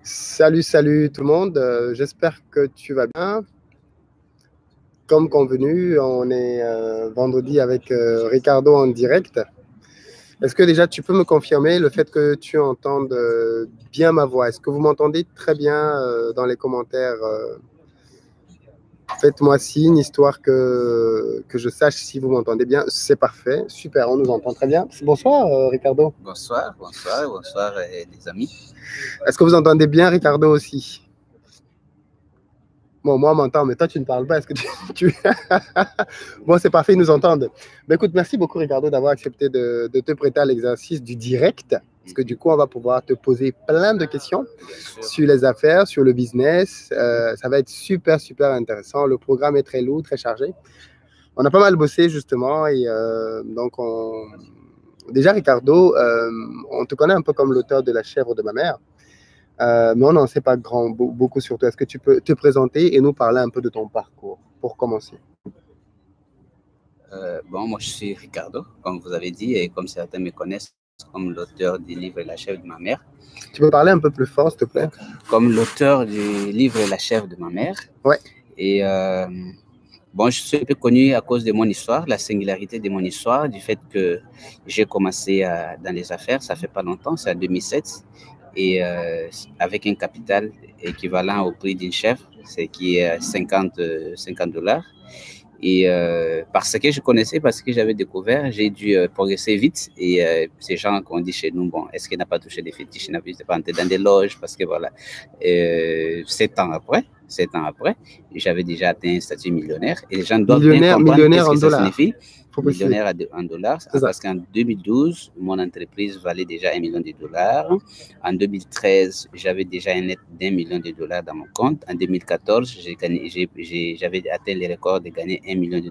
Salut, salut tout le monde. J'espère que tu vas bien. Comme convenu, on est vendredi avec Ricardo en direct. Est-ce que déjà tu peux me confirmer le fait que tu entendes bien ma voix? Est-ce que vous m'entendez très bien dans les commentaires? Faites-moi signe, histoire que je sache si vous m'entendez bien. C'est parfait, super, on nous entend très bien. Bonsoir Ricardo. Bonsoir, les amis. Est-ce que vous entendez bien Ricardo aussi? Bon, moi, on m'entend, mais toi, tu ne parles pas. Est-ce que tu... Bon, c'est parfait, ils nous entendent. Mais écoute, merci beaucoup, Ricardo, d'avoir accepté de te prêter à l'exercice du direct. Parce que du coup, on va pouvoir te poser plein de questions sur les affaires, sur le business. Ça va être super, super intéressant. Le programme est très lourd, très chargé. On a pas mal bossé, justement. Et donc, déjà, Ricardo, on te connaît un peu comme l'auteur de La chèvre de ma mère. Mais on n'en sait pas beaucoup sur toi. Est-ce que tu peux te présenter et nous parler un peu de ton parcours pour commencer? Bon, moi je suis Ricardo, comme vous avez dit, et comme certains me connaissent, comme l'auteur du livre La chèvre de ma mère. Tu peux parler un peu plus fort, s'il te plaît? Comme l'auteur du livre La chèvre de ma mère. Ouais. Et bon, je suis un peu connu à cause de mon histoire, la singularité de mon histoire, du fait que j'ai commencé dans les affaires, ça fait pas longtemps, c'est en 2007. Et avec un capital équivalent au prix d'une chèvre, c'est qui est $50. Et parce que je connaissais, parce que j'avais découvert, j'ai dû progresser vite. Et ces gens qu'on dit chez nous, bon, est-ce qu'il n'a pas touché des fétiches, il n'a pas entré dans des loges, parce que voilà, 7 ans après, j'avais déjà atteint un statut millionnaire. Et les gens doivent bien comprendre ce que ça signifie. Millionnaire en dollars, parce qu'en 2012, mon entreprise valait déjà $1 million. En 2013, j'avais déjà un net d'$1 million dans mon compte. En 2014, j'avais atteint le record de gagner $1 million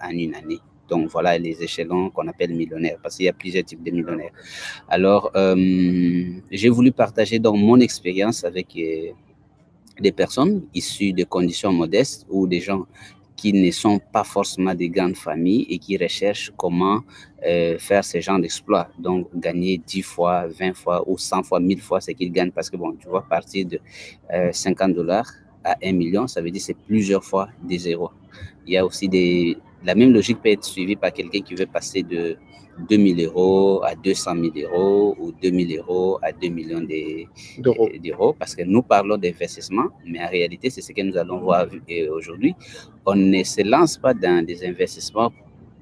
en une année. Donc voilà les échelons qu'on appelle millionnaires, parce qu'il y a plusieurs types de millionnaires. Alors, j'ai voulu partager donc mon expérience avec des personnes issues de conditions modestes ou des gens qui ne sont pas forcément des grandes familles et qui recherchent comment faire ce genre d'exploit. Donc, gagner 10 fois, 20 fois ou 100 fois, 1000 fois ce qu'ils gagnent. Parce que, bon, tu vois, partir de $50 à 1 million, ça veut dire c'est plusieurs fois des zéros. Il y a aussi la même logique peut être suivie par quelqu'un qui veut passer de 2 000 € à 200 000 € ou 2 000 € à 2 millions d'euros, parce que nous parlons d'investissement, mais en réalité, c'est ce que nous allons voir aujourd'hui. On ne se lance pas dans des investissements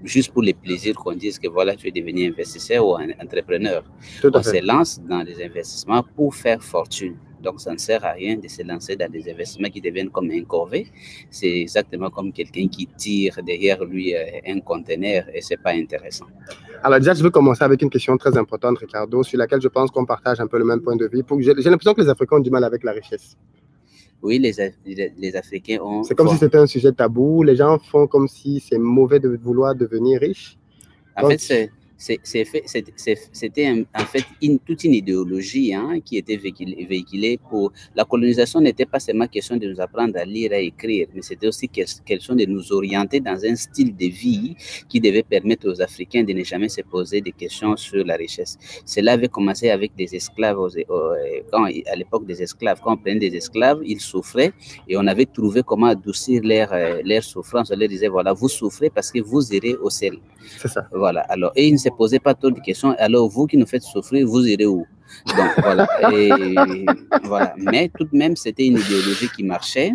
juste pour les plaisirs qu'on dise que voilà, tu es devenu investisseur ou un entrepreneur. On se lance dans des investissements pour faire fortune. Donc, ça ne sert à rien de se lancer dans des investissements qui deviennent comme un corvée. C'est exactement comme quelqu'un qui tire derrière lui un conteneur et ce n'est pas intéressant. Alors déjà, je veux commencer avec une question très importante, Ricardo, sur laquelle je pense qu'on partage un peu le même point de vue. J'ai l'impression que les Africains ont du mal avec la richesse. Oui, les Africains ont... C'est comme si c'était un sujet tabou. Les gens font comme si c'est mauvais de vouloir devenir riche. En fait, c'était en fait toute une idéologie qui était véhiculée pour... La colonisation n'était pas seulement question de nous apprendre à lire et à écrire, mais c'était aussi question de nous orienter dans un style de vie qui devait permettre aux Africains de ne jamais se poser des questions sur la richesse. Cela avait commencé avec des esclaves, à l'époque des esclaves. Quand on prenait des esclaves, ils souffraient et on avait trouvé comment adoucir leur souffrance. On leur disait, voilà, vous souffrez parce que vous irez au ciel. C'est ça. Voilà. Alors, et ils ne se posaient pas trop de questions. Alors, vous qui nous faites souffrir, vous irez où? Donc, voilà. Et, voilà. Mais tout de même, c'était une idéologie qui marchait.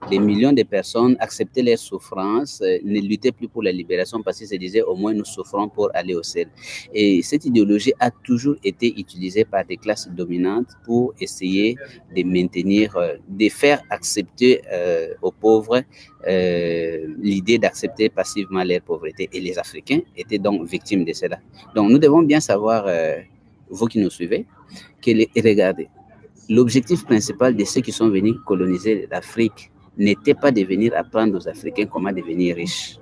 Des millions de personnes acceptaient leurs souffrances, ne luttaient plus pour la libération parce qu'ils se disaient au moins nous souffrons pour aller au ciel. Et cette idéologie a toujours été utilisée par des classes dominantes pour essayer de maintenir, de faire accepter aux pauvres l'idée d'accepter passivement leur pauvreté. Et les Africains étaient donc victimes de cela. Donc, nous devons bien savoir, vous qui nous suivez, regardez, l'objectif principal de ceux qui sont venus coloniser l'Afrique n'était pas de venir apprendre aux Africains comment devenir riches,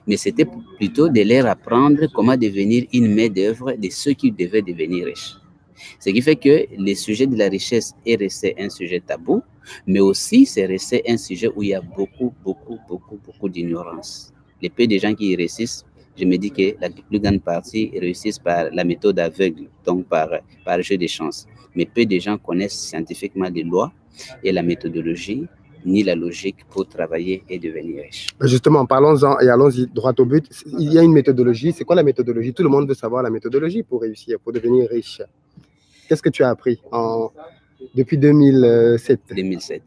mais c'était plutôt de leur apprendre comment devenir une main-d'œuvre de ceux qui devaient devenir riches. Ce qui fait que le sujet de la richesse est resté un sujet tabou, mais aussi c'est resté un sujet où il y a beaucoup d'ignorance. Les peu de gens qui y réussissent je me dis que la plus grande partie réussissent par la méthode aveugle, donc par jeu de chance. Mais peu de gens connaissent scientifiquement les lois et la méthodologie, ni la logique pour travailler et devenir riche. Justement, parlons-en et allons-y droit au but. Il y a une méthodologie. C'est quoi la méthodologie? Tout le monde veut savoir la méthodologie pour réussir, pour devenir riche. Qu'est-ce que tu as appris depuis 2007? 2007.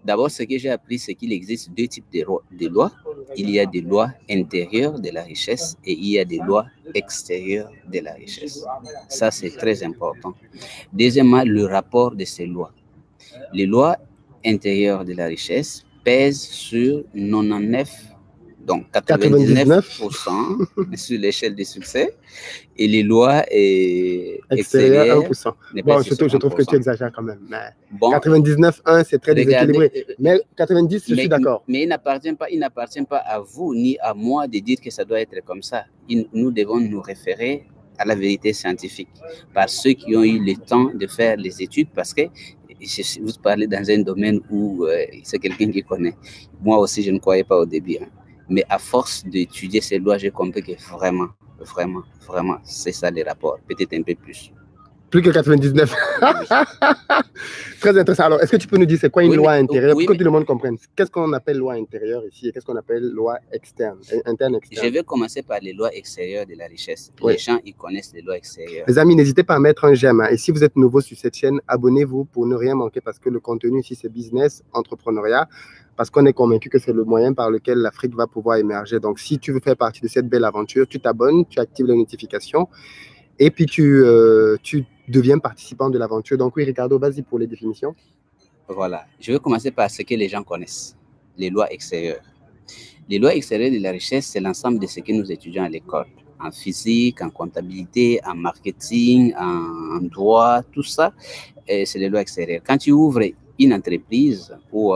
D'abord, ce que j'ai appris, c'est qu'il existe deux types de lois. Il y a des lois intérieures de la richesse et il y a des lois extérieures de la richesse. Ça, c'est très important. Deuxièmement, le rapport de ces lois. Les lois intérieures de la richesse pèsent sur 99, donc 99% sur l'échelle du succès, et les lois extérieures 1%. Bon, je trouve que tu exagères quand même. Mais bon, 99,1, c'est très déséquilibré. Mais 90, je suis d'accord. Mais il n'appartient pas à vous ni à moi de dire que ça doit être comme ça. Nous devons nous référer à la vérité scientifique par ceux qui ont eu le temps de faire les études, parce que vous parlez dans un domaine où c'est quelqu'un qui connaît. Moi aussi, je ne croyais pas au début. Hein. Mais à force d'étudier ces lois, j'ai compris que vraiment, c'est ça les rapports. Peut-être un peu plus. Plus que 99. Très intéressant. Alors, est-ce que tu peux nous dire c'est quoi une loi intérieure pour que tout le monde comprenne? Qu'est-ce qu'on appelle loi intérieure ici et qu'est-ce qu'on appelle loi externe, interne, externe? Je vais commencer par les lois extérieures de la richesse. Les gens, ils connaissent les lois extérieures. Les amis, n'hésitez pas à mettre un j'aime. Hein. Et si vous êtes nouveau sur cette chaîne, abonnez-vous pour ne rien manquer parce que le contenu ici, c'est business, entrepreneuriat. Parce qu'on est convaincu que c'est le moyen par lequel l'Afrique va pouvoir émerger. Donc, si tu veux faire partie de cette belle aventure, tu t'abonnes, tu actives les notifications et puis tu deviens participant de l'aventure. Donc, oui, Ricardo, vas-y pour les définitions. Voilà. Je vais commencer par ce que les gens connaissent, les lois extérieures. Les lois extérieures de la richesse, c'est l'ensemble de ce que nous étudions à l'école. En physique, en comptabilité, en marketing, en droit, tout ça, c'est les lois extérieures. Quand tu ouvres une entreprise ou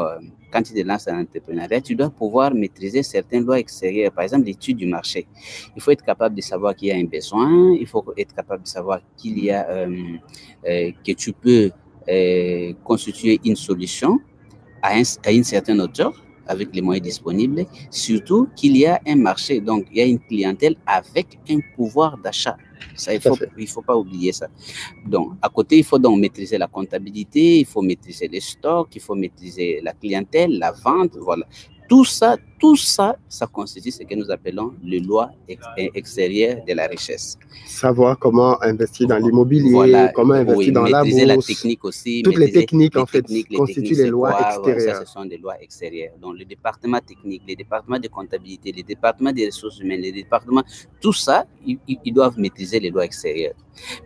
quand tu te lances dans l'entrepreneuriat, tu dois pouvoir maîtriser certaines lois extérieures. Par exemple, l'étude du marché. Il faut être capable de savoir qu'il y a un besoin. Il faut être capable de savoir qu'il y a que tu peux constituer une solution à une certaine hauteur avec les moyens disponibles. Surtout qu'il y a un marché. Donc, il y a une clientèle avec un pouvoir d'achat. Ça, il faut pas oublier ça. Donc, à côté, il faut donc maîtriser la comptabilité, il faut maîtriser les stocks, il faut maîtriser la clientèle, la vente, voilà. Tout ça, ça constitue ce que nous appelons les lois extérieures de la richesse. Savoir comment investir dans l'immobilier, comment investir dans la bourse. Maîtriser la technique aussi. Toutes les techniques, en fait, constituent les lois extérieures. Ça, ce sont des lois extérieures. Donc, le département technique, les départements de comptabilité, les départements des ressources humaines, les départements, tout ça, ils doivent maîtriser les lois extérieures.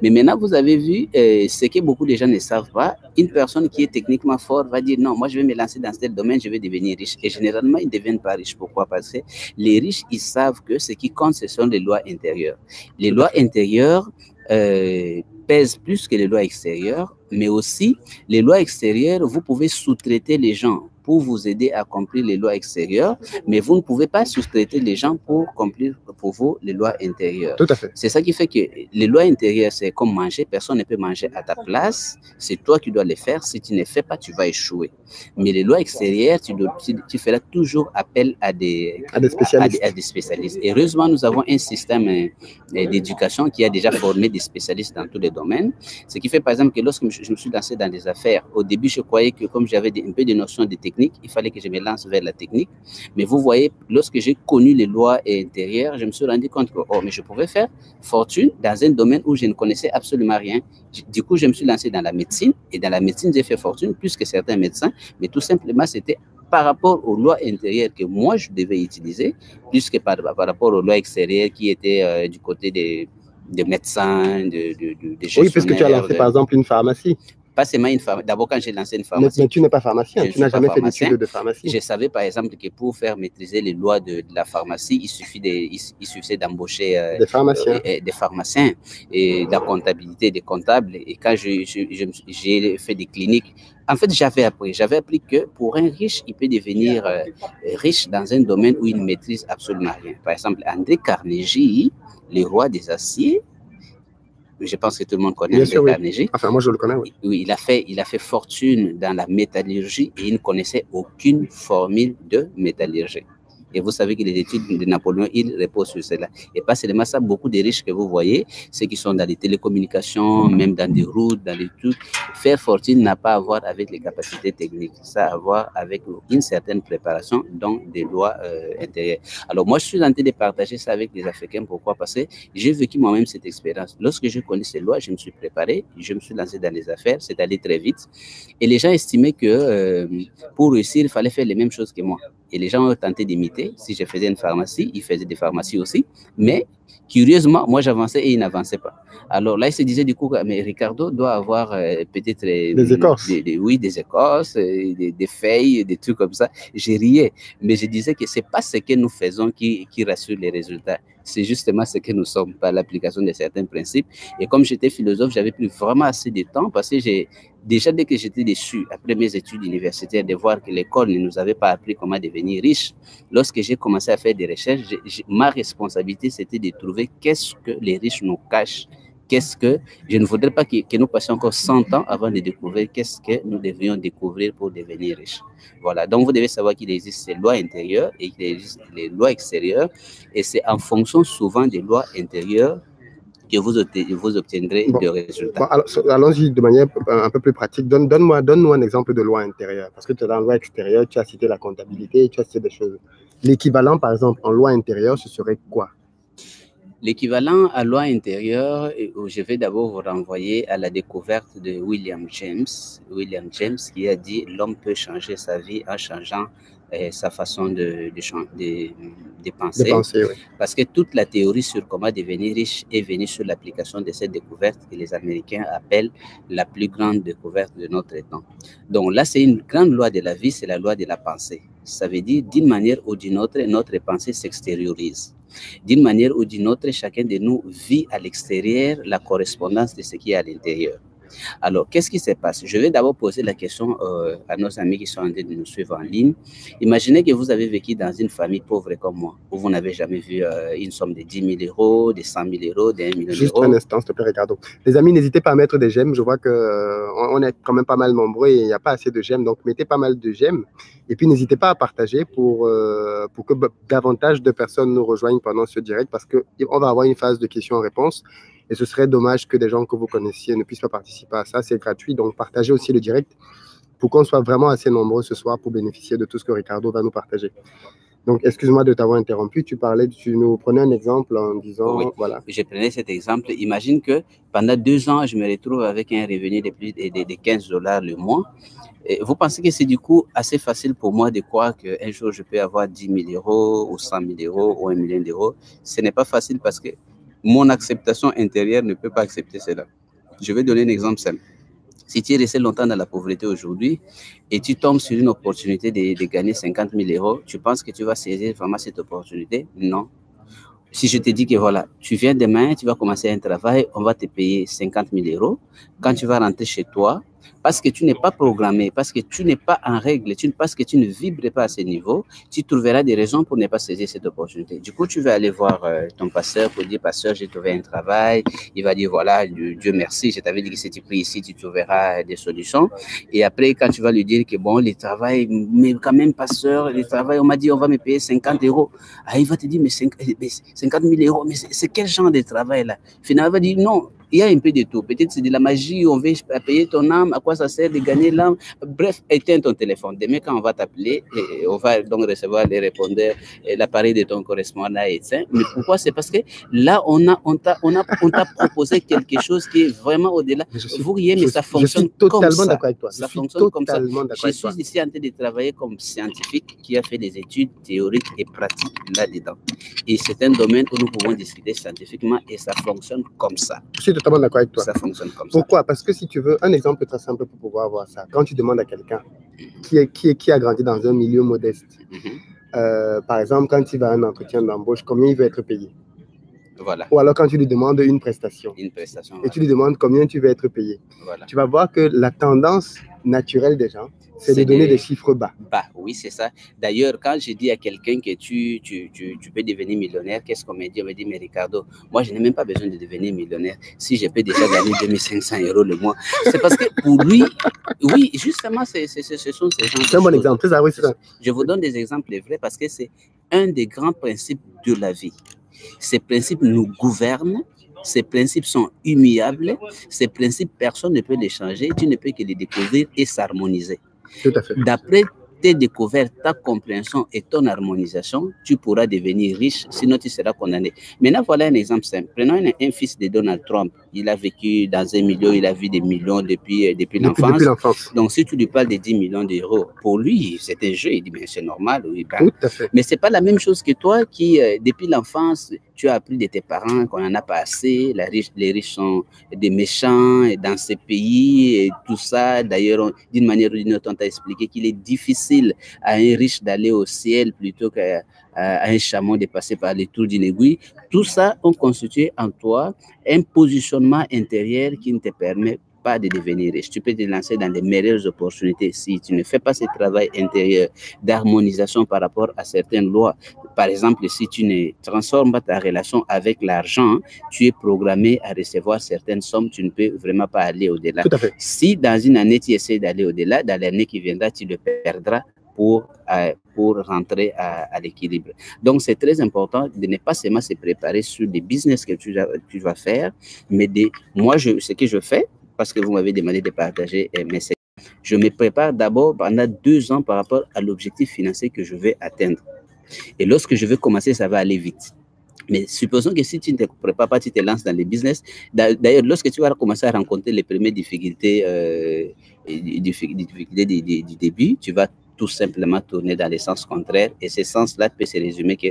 Mais maintenant, vous avez vu ce que beaucoup de gens ne savent pas. Une personne qui est techniquement forte va dire non, moi je vais me lancer dans tel domaine, je vais devenir riche. Et généralement, ils ne deviennent pas riches. Pourquoi? Parce que les riches, ils savent que ce qui compte, ce sont les lois intérieures. Les lois intérieures pèsent plus que les lois extérieures, mais aussi les lois extérieures, vous pouvez sous-traiter les gens pour vous aider à accomplir les lois extérieures, mais vous ne pouvez pas sous-traiter les gens pour accomplir pour vous les lois intérieures. Tout à fait. C'est ça qui fait que les lois intérieures, c'est comme manger, personne ne peut manger à ta place, c'est toi qui dois les faire, si tu ne les fais pas, tu vas échouer. Mais les lois extérieures, tu feras toujours appel à des spécialistes. Heureusement, nous avons un système d'éducation qui a déjà formé des spécialistes dans tous les domaines, ce qui fait par exemple que lorsque je me suis lancé dans des affaires, au début, je croyais que comme j'avais un peu de notions de technique, il fallait que je me lance vers la technique. Mais vous voyez, lorsque j'ai connu les lois intérieures, je me suis rendu compte que mais je pouvais faire fortune dans un domaine où je ne connaissais absolument rien. Du coup, je me suis lancé dans la médecine et dans la médecine, j'ai fait fortune plus que certains médecins, mais tout simplement, c'était par rapport aux lois intérieures que moi, je devais utiliser, plus que par rapport aux lois extérieures qui étaient du côté des médecins, des gestionnaires. Oui, parce que tu as lancé par exemple une pharmacie. Pas seulement une pharmacie. D'abord, quand j'ai lancé une pharmacie. Mais tu n'es pas pharmacien, tu n'as jamais fait d'études de pharmacie. Je savais par exemple que pour faire maîtriser les lois de la pharmacie, il suffisait d'embaucher des pharmaciens et de la comptabilité, des comptables. Et quand j'ai fait des cliniques, en fait, j'avais appris que pour un riche, il peut devenir riche dans un domaine où il ne maîtrise absolument rien. Par exemple, André Carnegie, le roi des aciers, je pense que tout le monde connaît André Carnegie. Enfin, moi, je le connais, oui. Oui, il a fait fortune dans la métallurgie et il ne connaissait aucune formule de métallurgie. Et vous savez que les études de Napoléon, ils reposent sur cela. Et pas seulement ça, beaucoup de riches que vous voyez, ceux qui sont dans les télécommunications, même dans des routes, dans les trucs, faire fortune n'a pas à voir avec les capacités techniques. Ça a à voir avec une certaine préparation, donc des lois intérieures. Alors moi, je suis en train de partager ça avec les Africains. Pourquoi? Parce que j'ai vécu moi-même cette expérience. Lorsque je connais ces lois, je me suis préparé, je me suis lancé dans les affaires, c'est allé très vite. Et les gens estimaient que pour réussir, il fallait faire les mêmes choses que moi. Et les gens ont tenté d'imiter. Si je faisais une pharmacie, ils faisaient des pharmacies aussi. Mais curieusement, moi, j'avançais et ils n'avançaient pas. Alors là, ils se disaient du coup, mais Ricardo doit avoir peut-être des écorces. Oui, des écorces, des feuilles, des trucs comme ça. Je riais. Mais je disais que ce n'est pas ce que nous faisons qui rassure les résultats. C'est justement ce que nous sommes par l'application de certains principes. Et comme j'étais philosophe, j'avais pris vraiment assez de temps parce que déjà, dès que j'étais déçu, après mes études universitaires, de voir que l'école ne nous avait pas appris comment devenir riche, lorsque j'ai commencé à faire des recherches, ma responsabilité, c'était de trouver qu'est-ce que les riches nous cachent. Qu'est-ce que je ne voudrais pas que nous passions encore 100 ans avant de découvrir qu'est-ce que nous devions découvrir pour devenir riches. Voilà, donc vous devez savoir qu'il existe ces lois intérieures et qu'il existe les lois extérieures, et c'est en fonction souvent des lois intérieures que vous obtiendrez des résultats. Bon, allons-y de manière un peu plus pratique. Donne-nous un exemple de loi intérieure, parce que tu es dans la loi extérieure, tu as cité la comptabilité, tu as cité des choses. L'équivalent, par exemple, en loi intérieure, ce serait quoi? L'équivalent à loi intérieure, je vais d'abord vous renvoyer à la découverte de William James. William James qui a dit « L'homme peut changer sa vie en changeant sa façon de penser. » Oui. Parce que toute la théorie sur comment devenir riche est venue sur l'application de cette découverte que les Américains appellent la plus grande découverte de notre temps. Donc là, c'est une grande loi de la vie, c'est la loi de la pensée. Ça veut dire d'une manière ou d'une autre, notre pensée s'extériorise. D'une manière ou d'une autre, chacun de nous vit à l'extérieur la correspondance de ce qui est à l'intérieur. Alors, qu'est-ce qui se passe? Je vais d'abord poser la question à nos amis qui sont en train de nous suivre en ligne. Imaginez que vous avez vécu dans une famille pauvre comme moi, où vous n'avez jamais vu une somme de 10 000 euros, de 100 000 euros, de 1 million d'euros. Juste un instant, s'il te plaît, Ricardo. Les amis, n'hésitez pas à mettre des j'aime. Je vois qu'on est quand même pas mal nombreux et il n'y a pas assez de j'aime. Donc, mettez pas mal de j'aime. Et puis, n'hésitez pas à partager pour que davantage de personnes nous rejoignent pendant ce direct, parce qu'on va avoir une phase de questions-réponses. Et ce serait dommage que des gens que vous connaissiez ne puissent pas participer à ça. C'est gratuit, donc partagez aussi le direct pour qu'on soit vraiment assez nombreux ce soir pour bénéficier de tout ce que Ricardo va nous partager. Donc, excuse-moi de t'avoir interrompu. Tu nous prenais un exemple en disant... Oui, voilà. Je prenais cet exemple. Imagine que pendant 2 ans, je me retrouve avec un revenu de plus de 15 $ le mois. Et vous pensez que c'est du coup assez facile pour moi de croire qu'un jour, je peux avoir 10 000 euros ou 100 000 euros ou 1 million d'euros? Ce n'est pas facile parce que mon acceptation intérieure ne peut pas accepter cela. Je vais donner un exemple simple. Si tu es resté longtemps dans la pauvreté aujourd'hui et tu tombes sur une opportunité de gagner 50 000 euros, tu penses que tu vas saisir vraiment cette opportunité? Non. Si je te dis que voilà, tu viens demain, tu vas commencer un travail, on va te payer 50 000 euros. Quand tu vas rentrer chez toi, parce que tu n'es pas programmé, parce que tu n'es pas en règle, parce que tu ne vibres pas à ce niveau, tu trouveras des raisons pour ne pas saisir cette opportunité. Du coup, tu vas aller voir ton pasteur pour dire, pasteur, j'ai trouvé un travail. Il va dire, voilà, Dieu merci, je t'avais dit que si tu pries ici, tu trouveras des solutions. Et après, quand tu vas lui dire que bon, le travail, mais quand même, pasteur, le travail, on m'a dit, on va me payer 50 euros. Ah, il va te dire, mais 50 000 euros, mais c'est quel genre de travail là? Finalement, il va dire, non. Il y a un peu de tout. Peut-être c'est de la magie, on veut payer ton âme, à quoi ça sert de gagner l'âme? Bref, éteins ton téléphone. Demain, quand on va t'appeler, on va donc recevoir les répondeurs, l'appareil de ton correspondant est éteint. Mais pourquoi? C'est parce que là, on t'a proposé quelque chose qui est vraiment au-delà. Vous riez, mais ça fonctionne comme ça. Je suis totalement d'accord avec toi. Ça fonctionne comme ça. Je suis ici en train de travailler comme scientifique qui a fait des études théoriques et pratiques là-dedans. Et c'est un domaine où nous pouvons discuter scientifiquement et ça fonctionne comme ça. Je suis totalement d'accord avec toi. Ça fonctionne comme ça. Pourquoi? Parce que si tu veux, un exemple très simple pour pouvoir voir ça. Quand tu demandes à quelqu'un qui a grandi dans un milieu modeste, par exemple, quand il va à un entretien d'embauche, combien il veut être payé? Voilà. Ou alors quand tu lui demandes une prestation. Une prestation. Et tu lui demandes combien tu veux être payé. Voilà. Tu vas voir que la tendance naturelle des gens, c'est de donner des chiffres bas. Oui, c'est ça. D'ailleurs, quand je dis à quelqu'un que tu peux devenir millionnaire, qu'est-ce qu'on me dit? On me dit, mais Ricardo, moi, je n'ai même pas besoin de devenir millionnaire. Si je peux déjà gagner 2500 euros le mois. C'est parce que pour lui, oui, justement, ce sont ces gens. C'est un bon exemple. Je vous donne des exemples vrais parce que c'est un des grands principes de la vie. Ces principes nous gouvernent, ces principes sont immuables, ces principes, personne ne peut les changer, tu ne peux que les découvrir et s'harmoniser. Tout à fait. D'après tes découvertes, ta compréhension et ton harmonisation, tu pourras devenir riche, sinon tu seras condamné. Maintenant, voilà un exemple simple. Prenons un fils de Donald Trump. Il a vécu dans un milieu, il a vu des millions depuis l'enfance. Donc, si tu lui parles de 10 millions d'euros, pour lui, c'est un jeu. Il dit, mais c'est normal. Oui, ben. Tout à fait. Mais ce n'est pas la même chose que toi qui, depuis l'enfance, tu as appris de tes parents qu'on n'en a pas assez. Les riches sont des méchants dans ces pays et tout ça. D'ailleurs, d'une manière ou d'une autre, on t'a expliqué qu'il est difficile à un riche d'aller au ciel plutôt qu'à un chameau de passer par les trous d'une aiguille. Tout ça ont constitué en toi un positionnement intérieur qui ne te permet pas de devenir riche. Tu peux te lancer dans les meilleures opportunités si tu ne fais pas ce travail intérieur d'harmonisation par rapport à certaines lois. Par exemple, si tu ne transformes pas ta relation avec l'argent, tu es programmé à recevoir certaines sommes, tu ne peux vraiment pas aller au-delà. Si dans une année, tu essaies d'aller au-delà, dans l'année qui viendra, tu le perdras pour rentrer à l'équilibre. Donc, c'est très important de ne pas seulement se préparer sur des business que tu vas faire, mais ce que je fais, parce que vous m'avez demandé de partager mes secrets, je me prépare d'abord pendant 2 ans par rapport à l'objectif financier que je vais atteindre. Et lorsque je vais commencer, ça va aller vite. Mais supposons que si tu ne te prépares pas, tu te lances dans les business. D'ailleurs, lorsque tu vas commencer à rencontrer les premières difficultés, du début, tu vas tout simplement tourner dans le sens contraire. Et ce sens-là peut se résumer que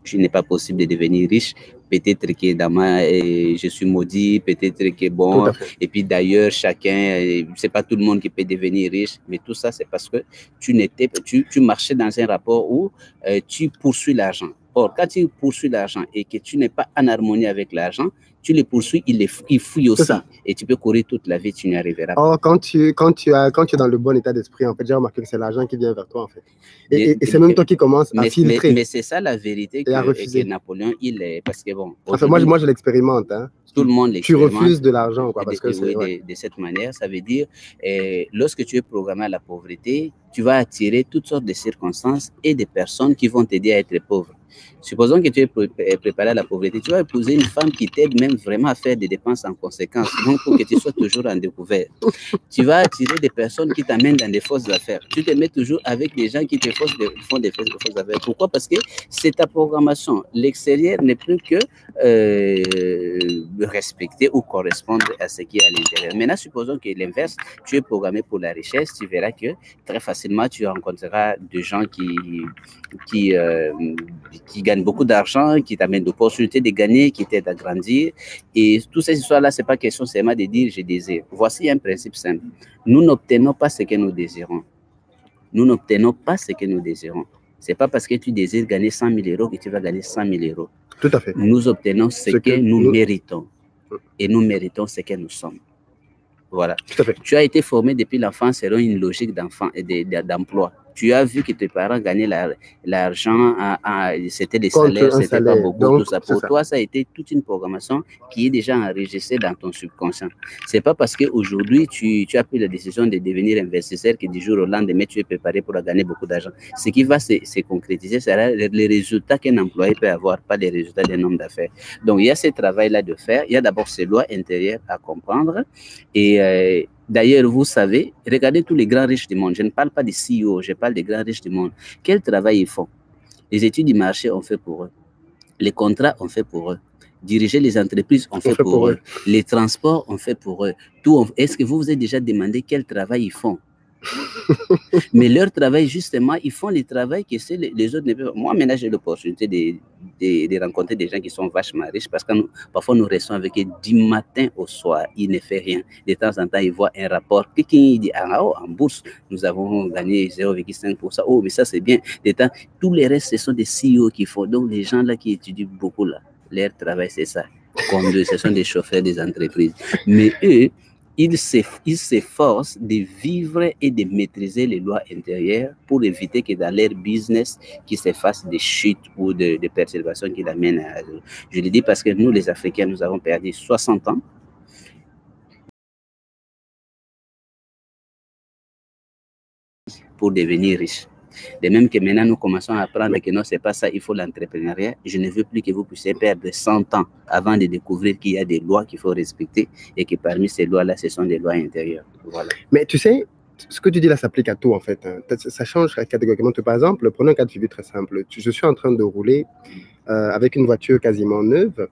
tu n'es pas possible de devenir riche. Peut-être que je suis maudit, peut-être que bon. Et puis d'ailleurs, c'est pas tout le monde qui peut devenir riche, mais tout ça, c'est parce que tu marchais dans un rapport où tu poursuis l'argent. Or, quand tu poursuis l'argent et que tu n'es pas en harmonie avec l'argent, tu le poursuis, il fouille aussi. Et tu peux courir toute la vie, tu n'y arriveras pas. Or, quand tu es dans le bon état d'esprit, en fait, j'ai remarqué que c'est l'argent qui vient vers toi, en fait. Et c'est même toi qui commences à filtrer. Mais c'est ça la vérité que Napoléon, parce que bon. Enfin, moi, je l'expérimente. Hein. Tout le monde l'expérimente. Tu refuses de l'argent, quoi. Parce que de cette manière, ça veut dire, lorsque tu es programmé à la pauvreté, tu vas attirer toutes sortes de circonstances et des personnes qui vont t'aider à être pauvre. Supposons que tu es préparé à la pauvreté, tu vas épouser une femme qui t'aide même vraiment à faire des dépenses en conséquence, donc pour que tu sois toujours en découvert. Tu vas attirer des personnes qui t'amènent dans des fausses affaires. Tu te mets toujours avec des gens qui te font des fausses affaires. Pourquoi? Parce que c'est ta programmation. L'extérieur n'est plus que respecter ou correspondre à ce qui est à l'intérieur. Maintenant, supposons que l'inverse, tu es programmé pour la richesse, tu verras que très facilement, tu rencontreras des gens qui gagnent beaucoup d'argent, qui t'amènent l'opportunité de gagner, qui t'aident à grandir. Et toutes ces histoires-là, ce n'est pas question seulement de dire « je désire ». Voici un principe simple. Nous n'obtenons pas ce que nous désirons. Nous n'obtenons pas ce que nous désirons. Ce n'est pas parce que tu désires gagner 100 000 euros que tu vas gagner 100 000 euros. Tout à fait. Nous obtenons ce que nous méritons. Et nous méritons ce que nous sommes. Voilà. Tout à fait. Tu as été formé depuis l'enfance selon une logique d'emploi. Tu as vu que tes parents gagnaient l'argent, c'était des salaires, c'était pas beaucoup, donc, tout ça. Pour toi, ça a été toute une programmation qui est déjà enregistrée dans ton subconscient. C'est pas parce qu'aujourd'hui, tu as pris la décision de devenir investisseur que du jour au lendemain, tu es préparé pour gagner beaucoup d'argent. Ce qui va se concrétiser, c'est les résultats qu'un employé peut avoir, pas les résultats d'un homme d'affaires. Donc, il y a ce travail-là de faire. Il y a d'abord ces lois intérieures à comprendre. Et d'ailleurs, vous savez, regardez tous les grands riches du monde. Je ne parle pas des CEO, je parle des grands riches du monde. Quel travail ils font? Les études du marché, on fait pour eux. Les contrats, on fait pour eux. Diriger les entreprises, on fait pour eux. Les transports, on fait pour eux. Est-ce que vous vous êtes déjà demandé quel travail ils font? Mais leur travail, justement, ils font le travail que les autres ne peuvent pas. Moi, maintenant, j'ai l'opportunité de rencontrer des gens qui sont vachement riches parce que parfois, nous restons avec eux du matin au soir. Ils ne font rien. De temps en temps, ils voient un rapport. Quelqu'un dit, en bourse, nous avons gagné 0,5%. Oh, mais ça, c'est bien. Tous les restes, ce sont des CEO qui font. Donc, les gens là qui étudient beaucoup, là, leur travail, c'est ça. Comme ce sont des chauffeurs des entreprises. Mais eux, ils s'efforcent de vivre et de maîtriser les lois intérieures pour éviter que dans leur business, qu'ils se fassent des chutes ou des perturbations qui l'amènent à... Je le dis parce que nous, les Africains, nous avons perdu 60 ans pour devenir riches. De même que maintenant, nous commençons à apprendre que non, c'est pas ça, il faut l'entrepreneuriat. Je ne veux plus que vous puissiez perdre 100 ans avant de découvrir qu'il y a des lois qu'il faut respecter et que parmi ces lois-là, ce sont des lois intérieures. Voilà. Mais tu sais, ce que tu dis là s'applique à tout en fait. Ça change catégoriquement. Par exemple, prenons un cas de figure très simple. Je suis en train de rouler avec une voiture quasiment neuve,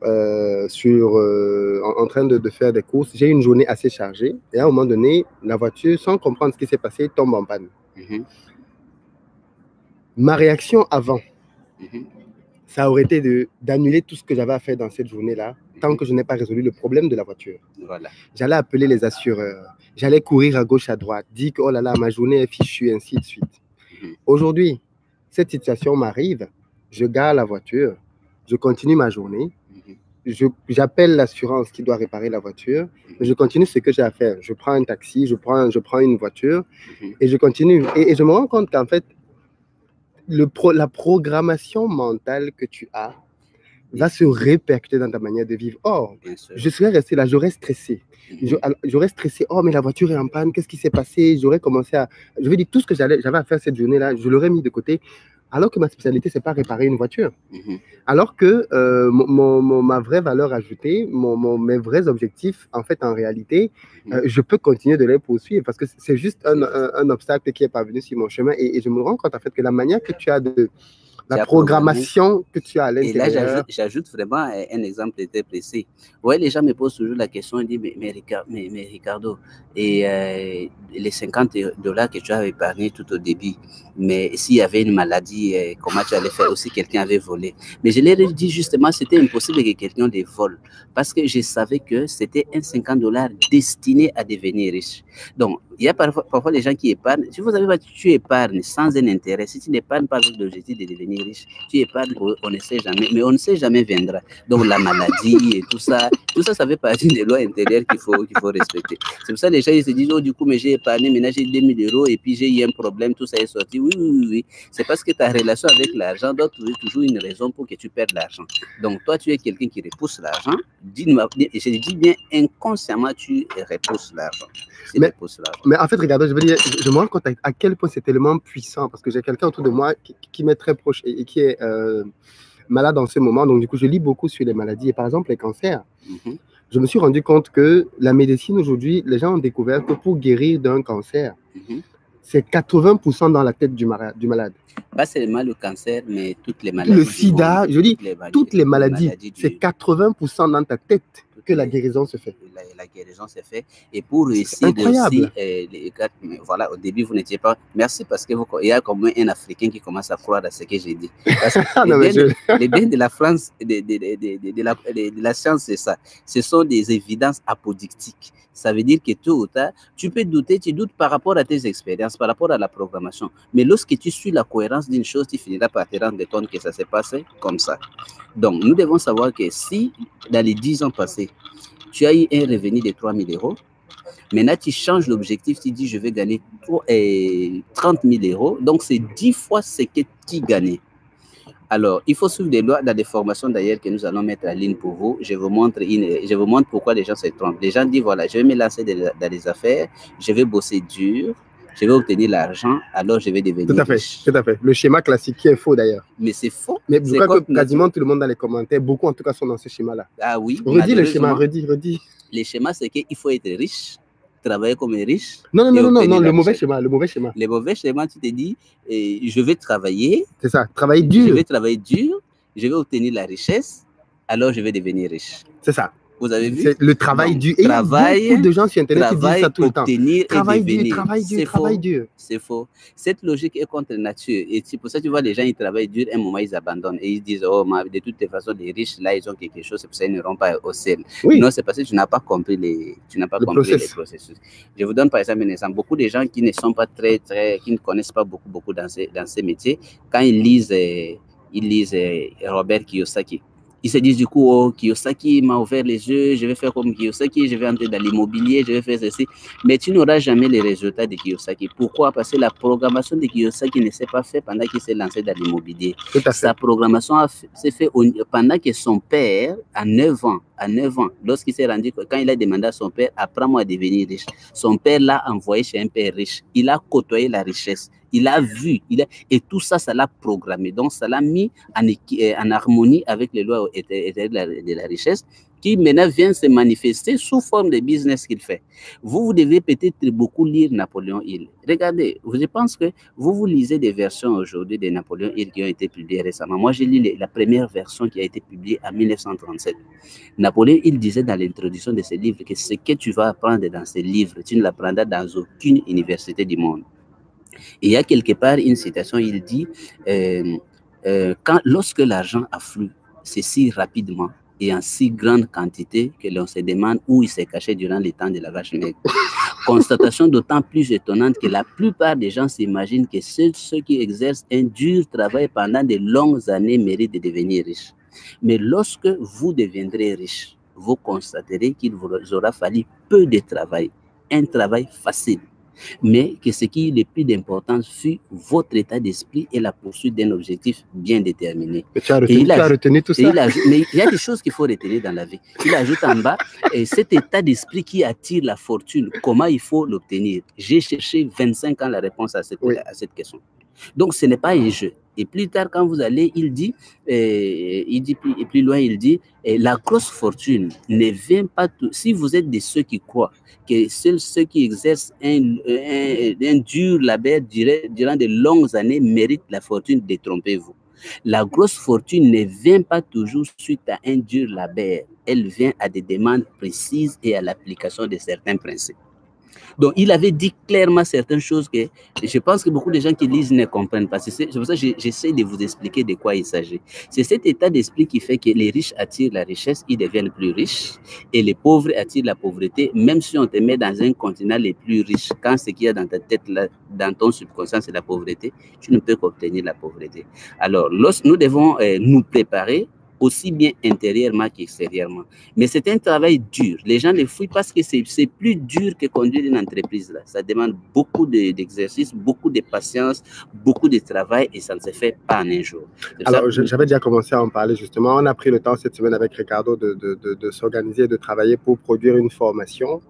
en train de faire des courses. J'ai une journée assez chargée et à un moment donné, la voiture, sans comprendre ce qui s'est passé, tombe en panne. Ma réaction avant, ça aurait été d'annuler tout ce que j'avais à faire dans cette journée-là, tant que je n'ai pas résolu le problème de la voiture. Voilà. J'allais appeler les assureurs, j'allais courir à gauche, à droite, dire que oh là là, ma journée est fichue, ainsi de suite. Aujourd'hui, cette situation m'arrive, je gare la voiture, je continue ma journée, j'appelle l'assurance qui doit réparer la voiture, je continue ce que j'ai à faire. Je prends un taxi, je prends une voiture et je continue. Et je me rends compte qu'en fait, la programmation mentale que tu as va se répercuter dans ta manière de vivre. Or, je serais resté là, j'aurais stressé. J'aurais stressé, oh mais la voiture est en panne, qu'est-ce qui s'est passé? J'aurais commencé à... Je veux dire, tout ce que j'avais à faire cette journée-là, je l'aurais mis de côté, alors que ma spécialité, c'est pas réparer une voiture. Alors que ma vraie valeur ajoutée, mes vrais objectifs, en fait, en réalité, je peux continuer de les poursuivre parce que c'est juste un obstacle qui est parvenu sur mon chemin et je me rends compte, en fait, que la manière que tu as de... La programmation que tu as à l'intérieur. Et là, j'ajoute vraiment un exemple très précis. Ouais, les gens me posent toujours la question, ils disent, mais Ricardo, et les $50 que tu as épargnés tout au début, mais s'il y avait une maladie, comment tu allais faire aussi, quelqu'un avait volé. Mais je leur ai dit justement, c'était impossible que quelqu'un les vole, parce que je savais que c'était un $50 destiné à devenir riche. Donc, il y a parfois des gens qui épargnent. Si vous avez tu épargnes sans un intérêt, si tu n'épargnes pas avec l'objectif de devenir riche, tu épargnes, on ne sait jamais, mais on ne sait jamais viendra. Donc la maladie et tout ça, ça fait partie des lois intérieures qu'il faut respecter. C'est pour ça que les gens ils se disent, oh du coup, mais j'ai épargné, maintenant j'ai 2000 € et puis j'ai eu un problème, tout ça est sorti. Oui. C'est parce que ta relation avec l'argent doit trouver toujours une raison pour que tu perdes l'argent. Donc toi, tu es quelqu'un qui repousse l'argent. Je dis bien inconsciemment, tu repousses l'argent. Mais en fait, regardez, je me rends compte à quel point c'est tellement puissant parce que j'ai quelqu'un autour de moi qui m'est très proche et qui est malade en ce moment. Donc, du coup, je lis beaucoup sur les maladies et par exemple les cancers. Je me suis rendu compte que la médecine aujourd'hui, les gens ont découvert que pour guérir d'un cancer, c'est 80% dans la tête du malade. Pas seulement le cancer, mais toutes les maladies. Le sida, je dis, toutes les maladies, c'est 80% dans ta tête que la guérison se fait. La guérison se fait. Et pour réussir aussi, voilà, au début, vous n'étiez pas... Merci parce qu'il y a comme un Africain qui commence à croire à ce que j'ai dit. Parce que les biens de la France, de la science, c'est ça. Ce sont des évidences apodictiques. Ça veut dire que tôt ou tard, tu peux douter, tu doutes par rapport à tes expériences, par rapport à la programmation. Mais lorsque tu suis la cohérence d'une chose, tu finiras par te rendre compte que ça s'est passé comme ça. Donc, nous devons savoir que si, dans les 10 ans passés, tu as eu un revenu de 3 000 €, maintenant tu changes l'objectif, tu dis je vais gagner 30 000 €, donc c'est 10 fois ce que tu gagnais. Alors, il faut suivre des lois dans des formations d'ailleurs que nous allons mettre en ligne pour vous. Je vous montre pourquoi les gens se trompent. Les gens disent, voilà, je vais me lancer dans les affaires, je vais bosser dur, je vais obtenir l'argent, alors je vais devenir riche. Tout à fait. Le schéma classique qui est faux d'ailleurs. Mais c'est faux. Mais je crois que quasiment tout le monde dans les commentaires, beaucoup en tout cas sont dans ce schéma-là. Ah oui. Redis le schéma, redis. Le schéma, c'est qu'il faut être riche, travailler comme un riche. Non, le mauvais schéma. Le mauvais schéma, tu te dis, je vais travailler. C'est ça, travailler dur. Je vais travailler dur, je vais obtenir la richesse, alors je vais devenir riche. C'est ça. Vous avez vu? C'est le travail dur. Et beaucoup de gens sur Internet qui disent ça tout le temps. Travail dur. C'est faux. Cette logique est contre nature. Et c'est pour ça que tu vois, les gens, ils travaillent dur, à un moment, ils abandonnent. Et ils disent, oh, de toutes les façons, les riches, là, ils ont quelque chose, c'est pour ça qu'ils n'iront pas au ciel. Oui. Non, c'est parce que tu n'as pas compris les processus. Je vous donne par exemple un exemple. Beaucoup de gens qui ne sont pas qui ne connaissent pas beaucoup dans ces métiers, quand ils lisent Robert Kiyosaki, ils se disent du coup, oh, Kiyosaki m'a ouvert les yeux, je vais faire comme Kiyosaki, je vais entrer dans l'immobilier, je vais faire ceci. Mais tu n'auras jamais les résultats de Kiyosaki. Pourquoi? Parce que la programmation de Kiyosaki ne s'est pas faite pendant qu'il s'est lancé dans l'immobilier. Sa programmation s'est faite pendant que son père, à 9 ans, à 9 ans, lorsqu'il s'est rendu, quand il a demandé à son père, apprends-moi à devenir riche. Son père l'a envoyé chez un père riche. Il a côtoyé la richesse. Il a vu. Et tout ça, ça l'a programmé. Donc, ça l'a mis en harmonie avec les lois de la richesse, qui maintenant vient se manifester sous forme de business qu'il fait. Vous devez peut-être beaucoup lire Napoléon Hill. Regardez, je pense que vous lisez des versions aujourd'hui de Napoléon Hill qui ont été publiées récemment. Moi, j'ai lu la première version qui a été publiée en 1937. Napoléon Hill disait dans l'introduction de ce livre que ce que tu vas apprendre dans ce livre, tu ne l'apprendras dans aucune université du monde. Et il y a quelque part une citation, il dit lorsque l'argent afflue, c'est si rapidement et en si grande quantité que l'on se demande où il s'est caché durant le temps de la vache maigre. Constatation d'autant plus étonnante que la plupart des gens s'imaginent que ceux qui exercent un dur travail pendant de longues années méritent de devenir riches. Mais lorsque vous deviendrez riche, vous constaterez qu'il vous aura fallu peu de travail, un travail facile, mais que ce qui est le plus important fut votre état d'esprit et la poursuite d'un objectif bien déterminé. Mais tu as retenu tout ça. Mais il y a des choses qu'il faut retenir dans la vie. Il ajoute en bas, cet état d'esprit qui attire la fortune, comment il faut l'obtenir? J'ai cherché 25 ans la réponse à cette question. Donc, ce n'est pas un jeu. Et plus tard, quand vous allez, il dit plus loin, il dit, la grosse fortune ne vient pas tout. Si vous êtes de ceux qui croient que seuls ceux qui exercent un dur labeur durant de longues années méritent la fortune, détrompez-vous. La grosse fortune ne vient pas toujours suite à un dur labeur. Elle vient à des demandes précises et à l'application de certains principes. Donc, il avait dit clairement certaines choses que je pense que beaucoup de gens qui lisent ne comprennent pas. C'est pour ça que j'essaie de vous expliquer de quoi il s'agit. C'est cet état d'esprit qui fait que les riches attirent la richesse, ils deviennent plus riches, et les pauvres attirent la pauvreté, même si on te met dans un continent les plus riches. Quand ce qu'il y a dans ta tête, là, dans ton subconscient, c'est la pauvreté, tu ne peux qu'obtenir la pauvreté. Alors, nous devons nous préparer aussi bien intérieurement qu'extérieurement. Mais c'est un travail dur. Les gens le fuient parce que c'est plus dur que conduire une entreprise. Là. Ça demande beaucoup d'exercice, beaucoup de patience, beaucoup de travail et ça ne se fait pas en un jour. Alors, j'avais déjà commencé à en parler justement. On a pris le temps cette semaine avec Ricardo de s'organiser, de travailler pour produire une formation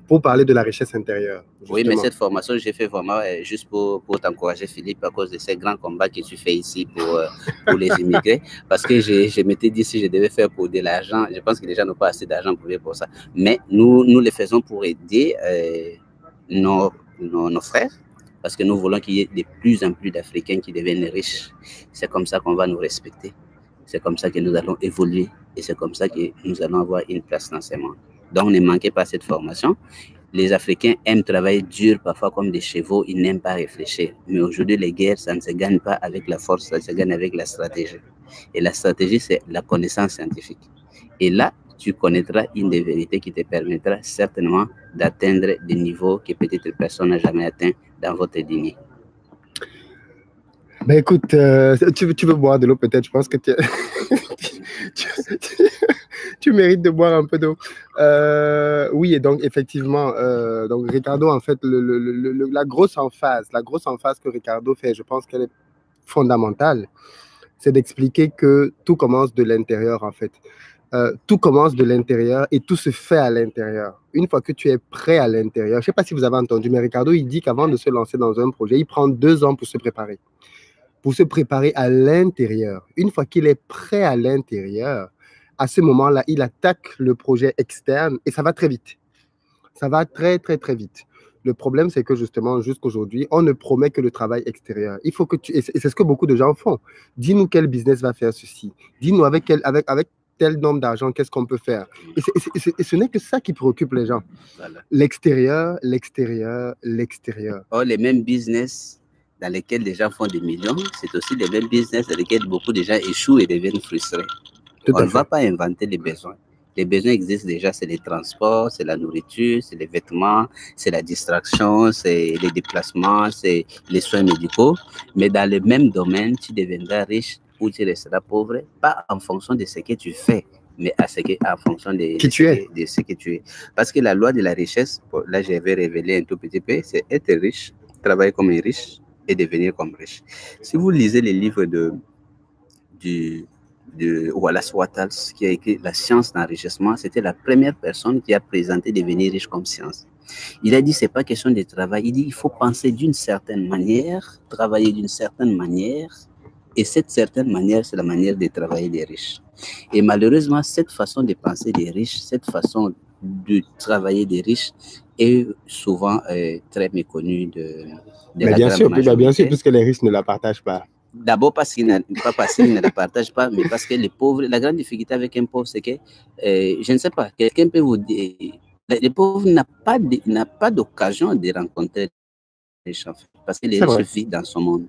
pour parler de la richesse intérieure. Justement. Oui, mais cette formation, j'ai fait vraiment juste pour t'encourager, Philippe, à cause de ces grands combats que tu fais ici pour les immigrés. Parce que je m'étais dit, si je devais faire pour de l'argent, je pense que les gens n'ont pas assez d'argent pour ça. Mais nous le faisons pour aider nos frères, parce que nous voulons qu'il y ait de plus en plus d'Africains qui deviennent riches. C'est comme ça qu'on va nous respecter. C'est comme ça que nous allons évoluer. Et c'est comme ça que nous allons avoir une place dans ce monde. Donc, ne manquez pas cette formation. Les Africains aiment travailler dur, parfois comme des chevaux, ils n'aiment pas réfléchir. Mais aujourd'hui, les guerres, ça ne se gagne pas avec la force, ça se gagne avec la stratégie. Et la stratégie, c'est la connaissance scientifique. Et là, tu connaîtras une des vérités qui te permettra certainement d'atteindre des niveaux que peut-être personne n'a jamais atteints dans votre lignée. Ben écoute, tu veux boire de l'eau peut-être, je pense que tu mérites de boire un peu d'eau. Oui, et donc effectivement, donc Ricardo, en fait, la grosse emphase que Ricardo fait, je pense qu'elle est fondamentale, c'est d'expliquer que tout commence de l'intérieur, en fait. Tout commence de l'intérieur et tout se fait à l'intérieur. Une fois que tu es prêt à l'intérieur, je ne sais pas si vous avez entendu, mais Ricardo, il dit qu'avant de se lancer dans un projet, il prend 2 ans pour se préparer. Pour se préparer à l'intérieur. Une fois qu'il est prêt à l'intérieur, à ce moment-là, il attaque le projet externe et ça va très vite. Ça va très, très, très vite. Le problème, c'est que justement, jusqu'aujourd'hui, on ne promet que le travail extérieur. Il faut que et c'est ce que beaucoup de gens font. Dis-nous quel business va faire ceci. Dis-nous avec tel nombre d'argent, qu'est-ce qu'on peut faire. Et ce n'est que ça qui préoccupe les gens. Voilà. L'extérieur, l'extérieur, l'extérieur. Oh, les mêmes business dans lesquels les gens font des millions, c'est aussi les mêmes business dans lesquels beaucoup de gens échouent et deviennent frustrés. On ne va pas inventer les besoins. Les besoins existent déjà, c'est les transports, c'est la nourriture, c'est les vêtements, c'est la distraction, c'est les déplacements, c'est les soins médicaux. Mais dans le même domaine, tu deviendras riche ou tu resteras pauvre, pas en fonction de ce que tu fais, mais en fonction de ce que tu es. Parce que la loi de la richesse, là je vais révéler un tout petit peu, c'est être riche, travailler comme un riche, et devenir comme riche. Si vous lisez les livres Wallace Wattles, qui a écrit La science d'enrichissement. C'était la première personne qui a présenté devenir riche comme science. Il a dit, c'est pas question de travail. Il dit, il faut penser d'une certaine manière, travailler d'une certaine manière, et cette certaine manière, c'est la manière de travailler des riches. Et malheureusement, cette façon de penser des riches, cette façon de travailler des riches est souvent très méconnue de la grande majorité. Bien sûr, puisque les riches ne la partagent pas. D'abord parce qu'ils ne la partagent pas, mais parce que les pauvres, la grande difficulté avec un pauvre, c'est que, je ne sais pas, quelqu'un peut vous dire, les pauvres n'a pas d'occasion de rencontrer les riches, en fait, parce que les riches vivent dans son monde.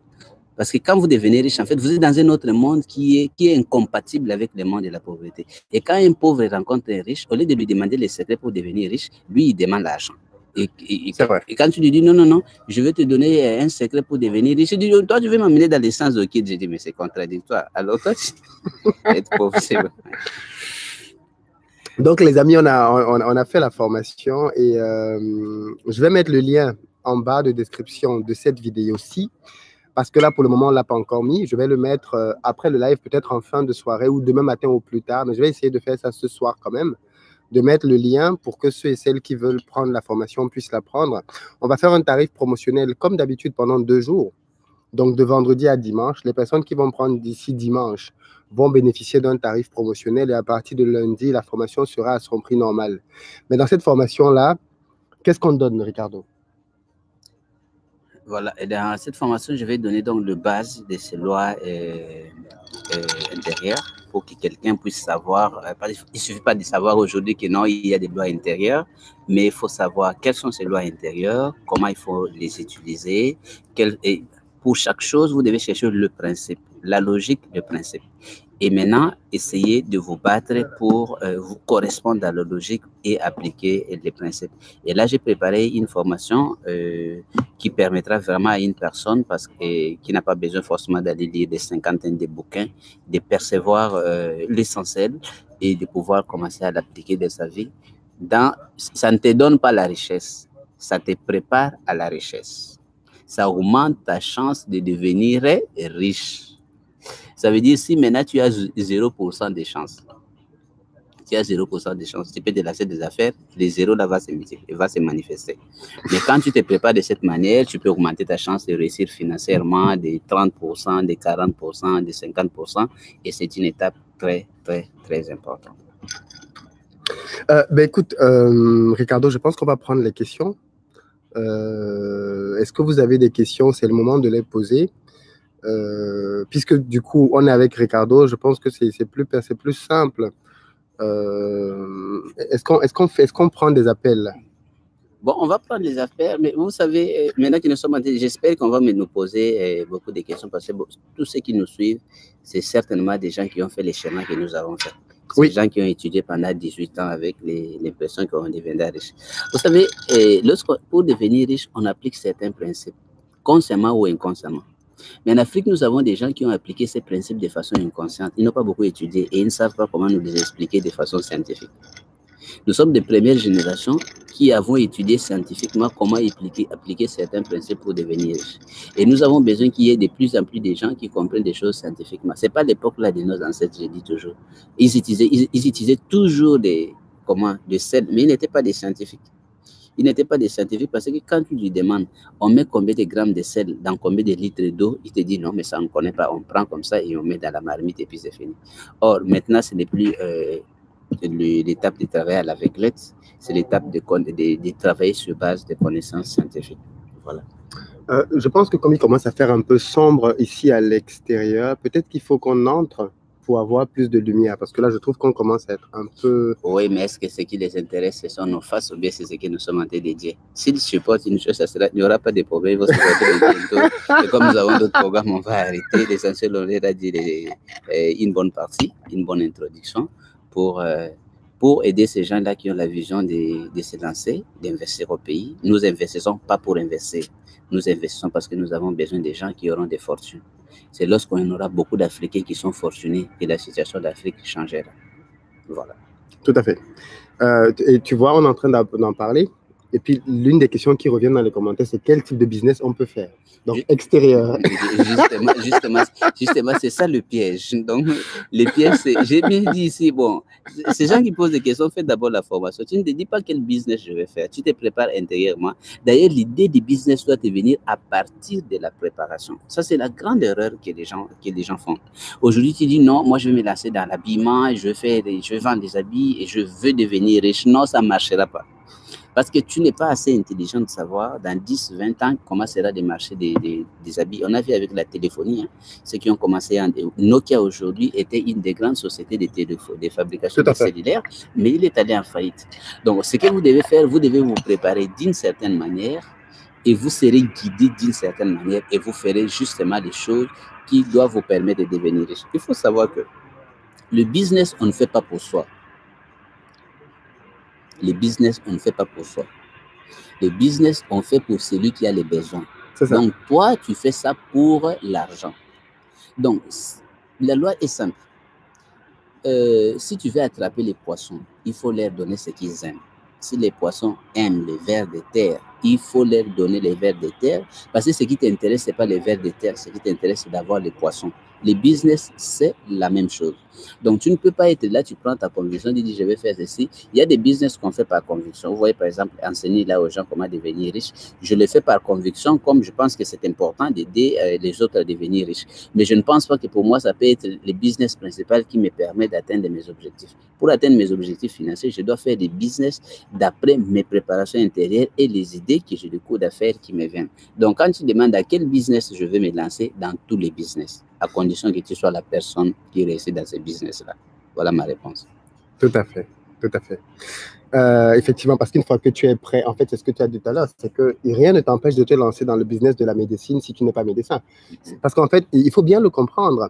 Parce que quand vous devenez riche, en fait, vous êtes dans un autre monde qui est incompatible avec le monde de la pauvreté. Et quand un pauvre rencontre un riche, au lieu de lui demander les secrets pour devenir riche, lui, il demande l'argent. Et quand tu lui dis non, je vais te donner un secret pour devenir riche, il dit, toi, tu veux m'amener dans les sens de qui? Je dis, mais c'est contradictoire. Alors, toi, être pauvre, c'est vrai. Donc, les amis, on a fait la formation et je vais mettre le lien en bas de description de cette vidéo-ci. Parce que là, pour le moment, on ne l'a pas encore mis. Je vais le mettre après le live, peut-être en fin de soirée ou demain matin ou plus tard. Mais je vais essayer de faire ça ce soir quand même, de mettre le lien pour que ceux et celles qui veulent prendre la formation puissent la prendre. On va faire un tarif promotionnel comme d'habitude pendant 2 jours. Donc, de vendredi à dimanche. Les personnes qui vont prendre d'ici dimanche vont bénéficier d'un tarif promotionnel et à partir de lundi, la formation sera à son prix normal. Mais dans cette formation-là, qu'est-ce qu'on donne, Ricardo? Voilà, et dans cette formation, je vais donner donc le base de ces lois intérieures pour que quelqu'un puisse savoir. Il ne suffit pas de savoir aujourd'hui que non, il y a des lois intérieures, mais il faut savoir quelles sont ces lois intérieures, comment il faut les utiliser. Et pour chaque chose, vous devez chercher le principe, la logique, le principe. Et maintenant, essayez de vous battre pour vous correspondre à la logique et appliquer les principes. Et là, j'ai préparé une formation qui permettra vraiment à une personne, qui n'a pas besoin forcément d'aller lire des cinquantaines de bouquins, de percevoir l'essentiel et de pouvoir commencer à l'appliquer dans sa vie. Ça ne te donne pas la richesse, ça te prépare à la richesse. Ça augmente ta chance de devenir riche. Ça veut dire si maintenant tu as 0% de chance, tu as 0% de chance, tu peux te lasser des affaires, les zéros là va se manifester. Mais quand tu te prépares de cette manière, tu peux augmenter ta chance de réussir financièrement de 30%, de 40%, de 50%, et c'est une étape très, très, très importante. Écoute, Ricardo, je pense qu'on va prendre les questions. Est-ce que vous avez des questions? C'est le moment de les poser. Puisque du coup, on est avec Ricardo, je pense que c'est plus simple. Est-ce qu'on prend des appels? Bon, on va prendre les affaires, mais vous savez, maintenant que nous sommes en train, j'espère qu'on va nous poser beaucoup de questions parce que tous ceux qui nous suivent, c'est certainement des gens qui ont fait les schémas que nous avons fait. C'est des gens qui ont étudié pendant 18 ans avec les personnes qui ont devenu riches. Vous savez, pour devenir riche, on applique certains principes, consciemment ou inconsciemment. Mais en Afrique, nous avons des gens qui ont appliqué ces principes de façon inconsciente. Ils n'ont pas beaucoup étudié et ils ne savent pas comment nous les expliquer de façon scientifique. Nous sommes des premières générations qui avons étudié scientifiquement comment appliquer certains principes pour devenir riches. Et nous avons besoin qu'il y ait de plus en plus de gens qui comprennent des choses scientifiquement. Ce n'est pas l'époque là de nos ancêtres, je dis toujours. Ils utilisaient toujours des sel, mais ils n'étaient pas des scientifiques. Ils n'étaient pas des scientifiques parce que quand tu lui demandes, on met combien de grammes de sel dans combien de litres d'eau, il te dit non, mais ça on ne connaît pas. On prend comme ça et on met dans la marmite et puis c'est fini. Or, maintenant, ce n'est plus l'étape de travailler à l'aveuglette, c'est l'étape de travailler sur base de connaissances scientifiques. Voilà. Je pense que comme il commence à faire un peu sombre ici à l'extérieur, peut-être qu'il faut qu'on entre pour avoir plus de lumière, parce que là, je trouve qu'on commence à être un peu... Oui, mais est-ce que ce qui les intéresse, ce sont nos faces ou bien c'est ce que nous sommes en train de dire? S'ils supportent une chose, il n'y aura pas de problème, ils vont supporter et comme nous avons d'autres programmes, on va arrêter. L'essentiel, on va dire une bonne partie, une bonne introduction pour aider ces gens-là qui ont la vision de se lancer, d'investir au pays. Nous investissons pas pour investir, nous investissons parce que nous avons besoin de gens qui auront des fortunes. C'est lorsqu'on aura beaucoup d'Africains qui sont fortunés que la situation d'Afrique changera. Voilà. Tout à fait. Et tu vois, on est en train d'en parler. Et puis, l'une des questions qui revient dans les commentaires, c'est quel type de business on peut faire. Donc, extérieur. Justement, c'est ça le piège. Donc, le piège, j'ai bien dit ici, bon, ces gens qui posent des questions, fais d'abord la formation. Tu ne te dis pas quel business je vais faire. Tu te prépares intérieurement. D'ailleurs, l'idée du business doit te venir à partir de la préparation. Ça, c'est la grande erreur que les gens font. Aujourd'hui, tu dis non, moi, je vais me lancer dans l'habillement, je vais vendre des habits et je veux devenir riche. Non, ça ne marchera pas. Parce que tu n'es pas assez intelligent de savoir dans 10, 20 ans comment sera le marché des habits. On a vu avec la téléphonie, hein, ceux qui ont commencé, Nokia aujourd'hui était une des grandes sociétés de fabrication de cellulaires, mais il est allé en faillite. Donc, ce que vous devez faire, vous devez vous préparer d'une certaine manière et vous serez guidé d'une certaine manière et vous ferez justement des choses qui doivent vous permettre de devenir riche. Il faut savoir que le business, on ne fait pas pour soi. Le business, on ne fait pas pour soi. Le business, on fait pour celui qui a les besoins. Donc, toi, tu fais ça pour l'argent. Donc, la loi est simple. Si tu veux attraper les poissons, il faut leur donner ce qu'ils aiment. Si les poissons aiment les vers de terre, il faut leur donner les vers de terre. Parce que ce qui t'intéresse, ce n'est pas les vers de terre. Ce qui t'intéresse, c'est d'avoir les poissons. Les business, c'est la même chose. Donc, tu ne peux pas être là, tu prends ta conviction, tu dis, je vais faire ceci. Il y a des business qu'on fait par conviction. Vous voyez, par exemple, enseigner là aux gens comment devenir riche. Je le fais par conviction, comme je pense que c'est important d'aider les autres à devenir riches. Mais je ne pense pas que pour moi, ça peut être le business principal qui me permet d'atteindre mes objectifs. Pour atteindre mes objectifs financiers, je dois faire des business d'après mes préparations intérieures et les idées que j'ai de cours d'affaires qui me viennent. Donc, quand tu demandes à quel business je vais me lancer, dans tous les business, à condition que tu sois la personne qui réussit dans ce business-là. Voilà ma réponse. Tout à fait, tout à fait. Effectivement, parce qu'une fois que tu es prêt, en fait, c'est ce que tu as dit tout à l'heure, c'est que rien ne t'empêche de te lancer dans le business de la médecine si tu n'es pas médecin. Parce qu'en fait, il faut bien le comprendre.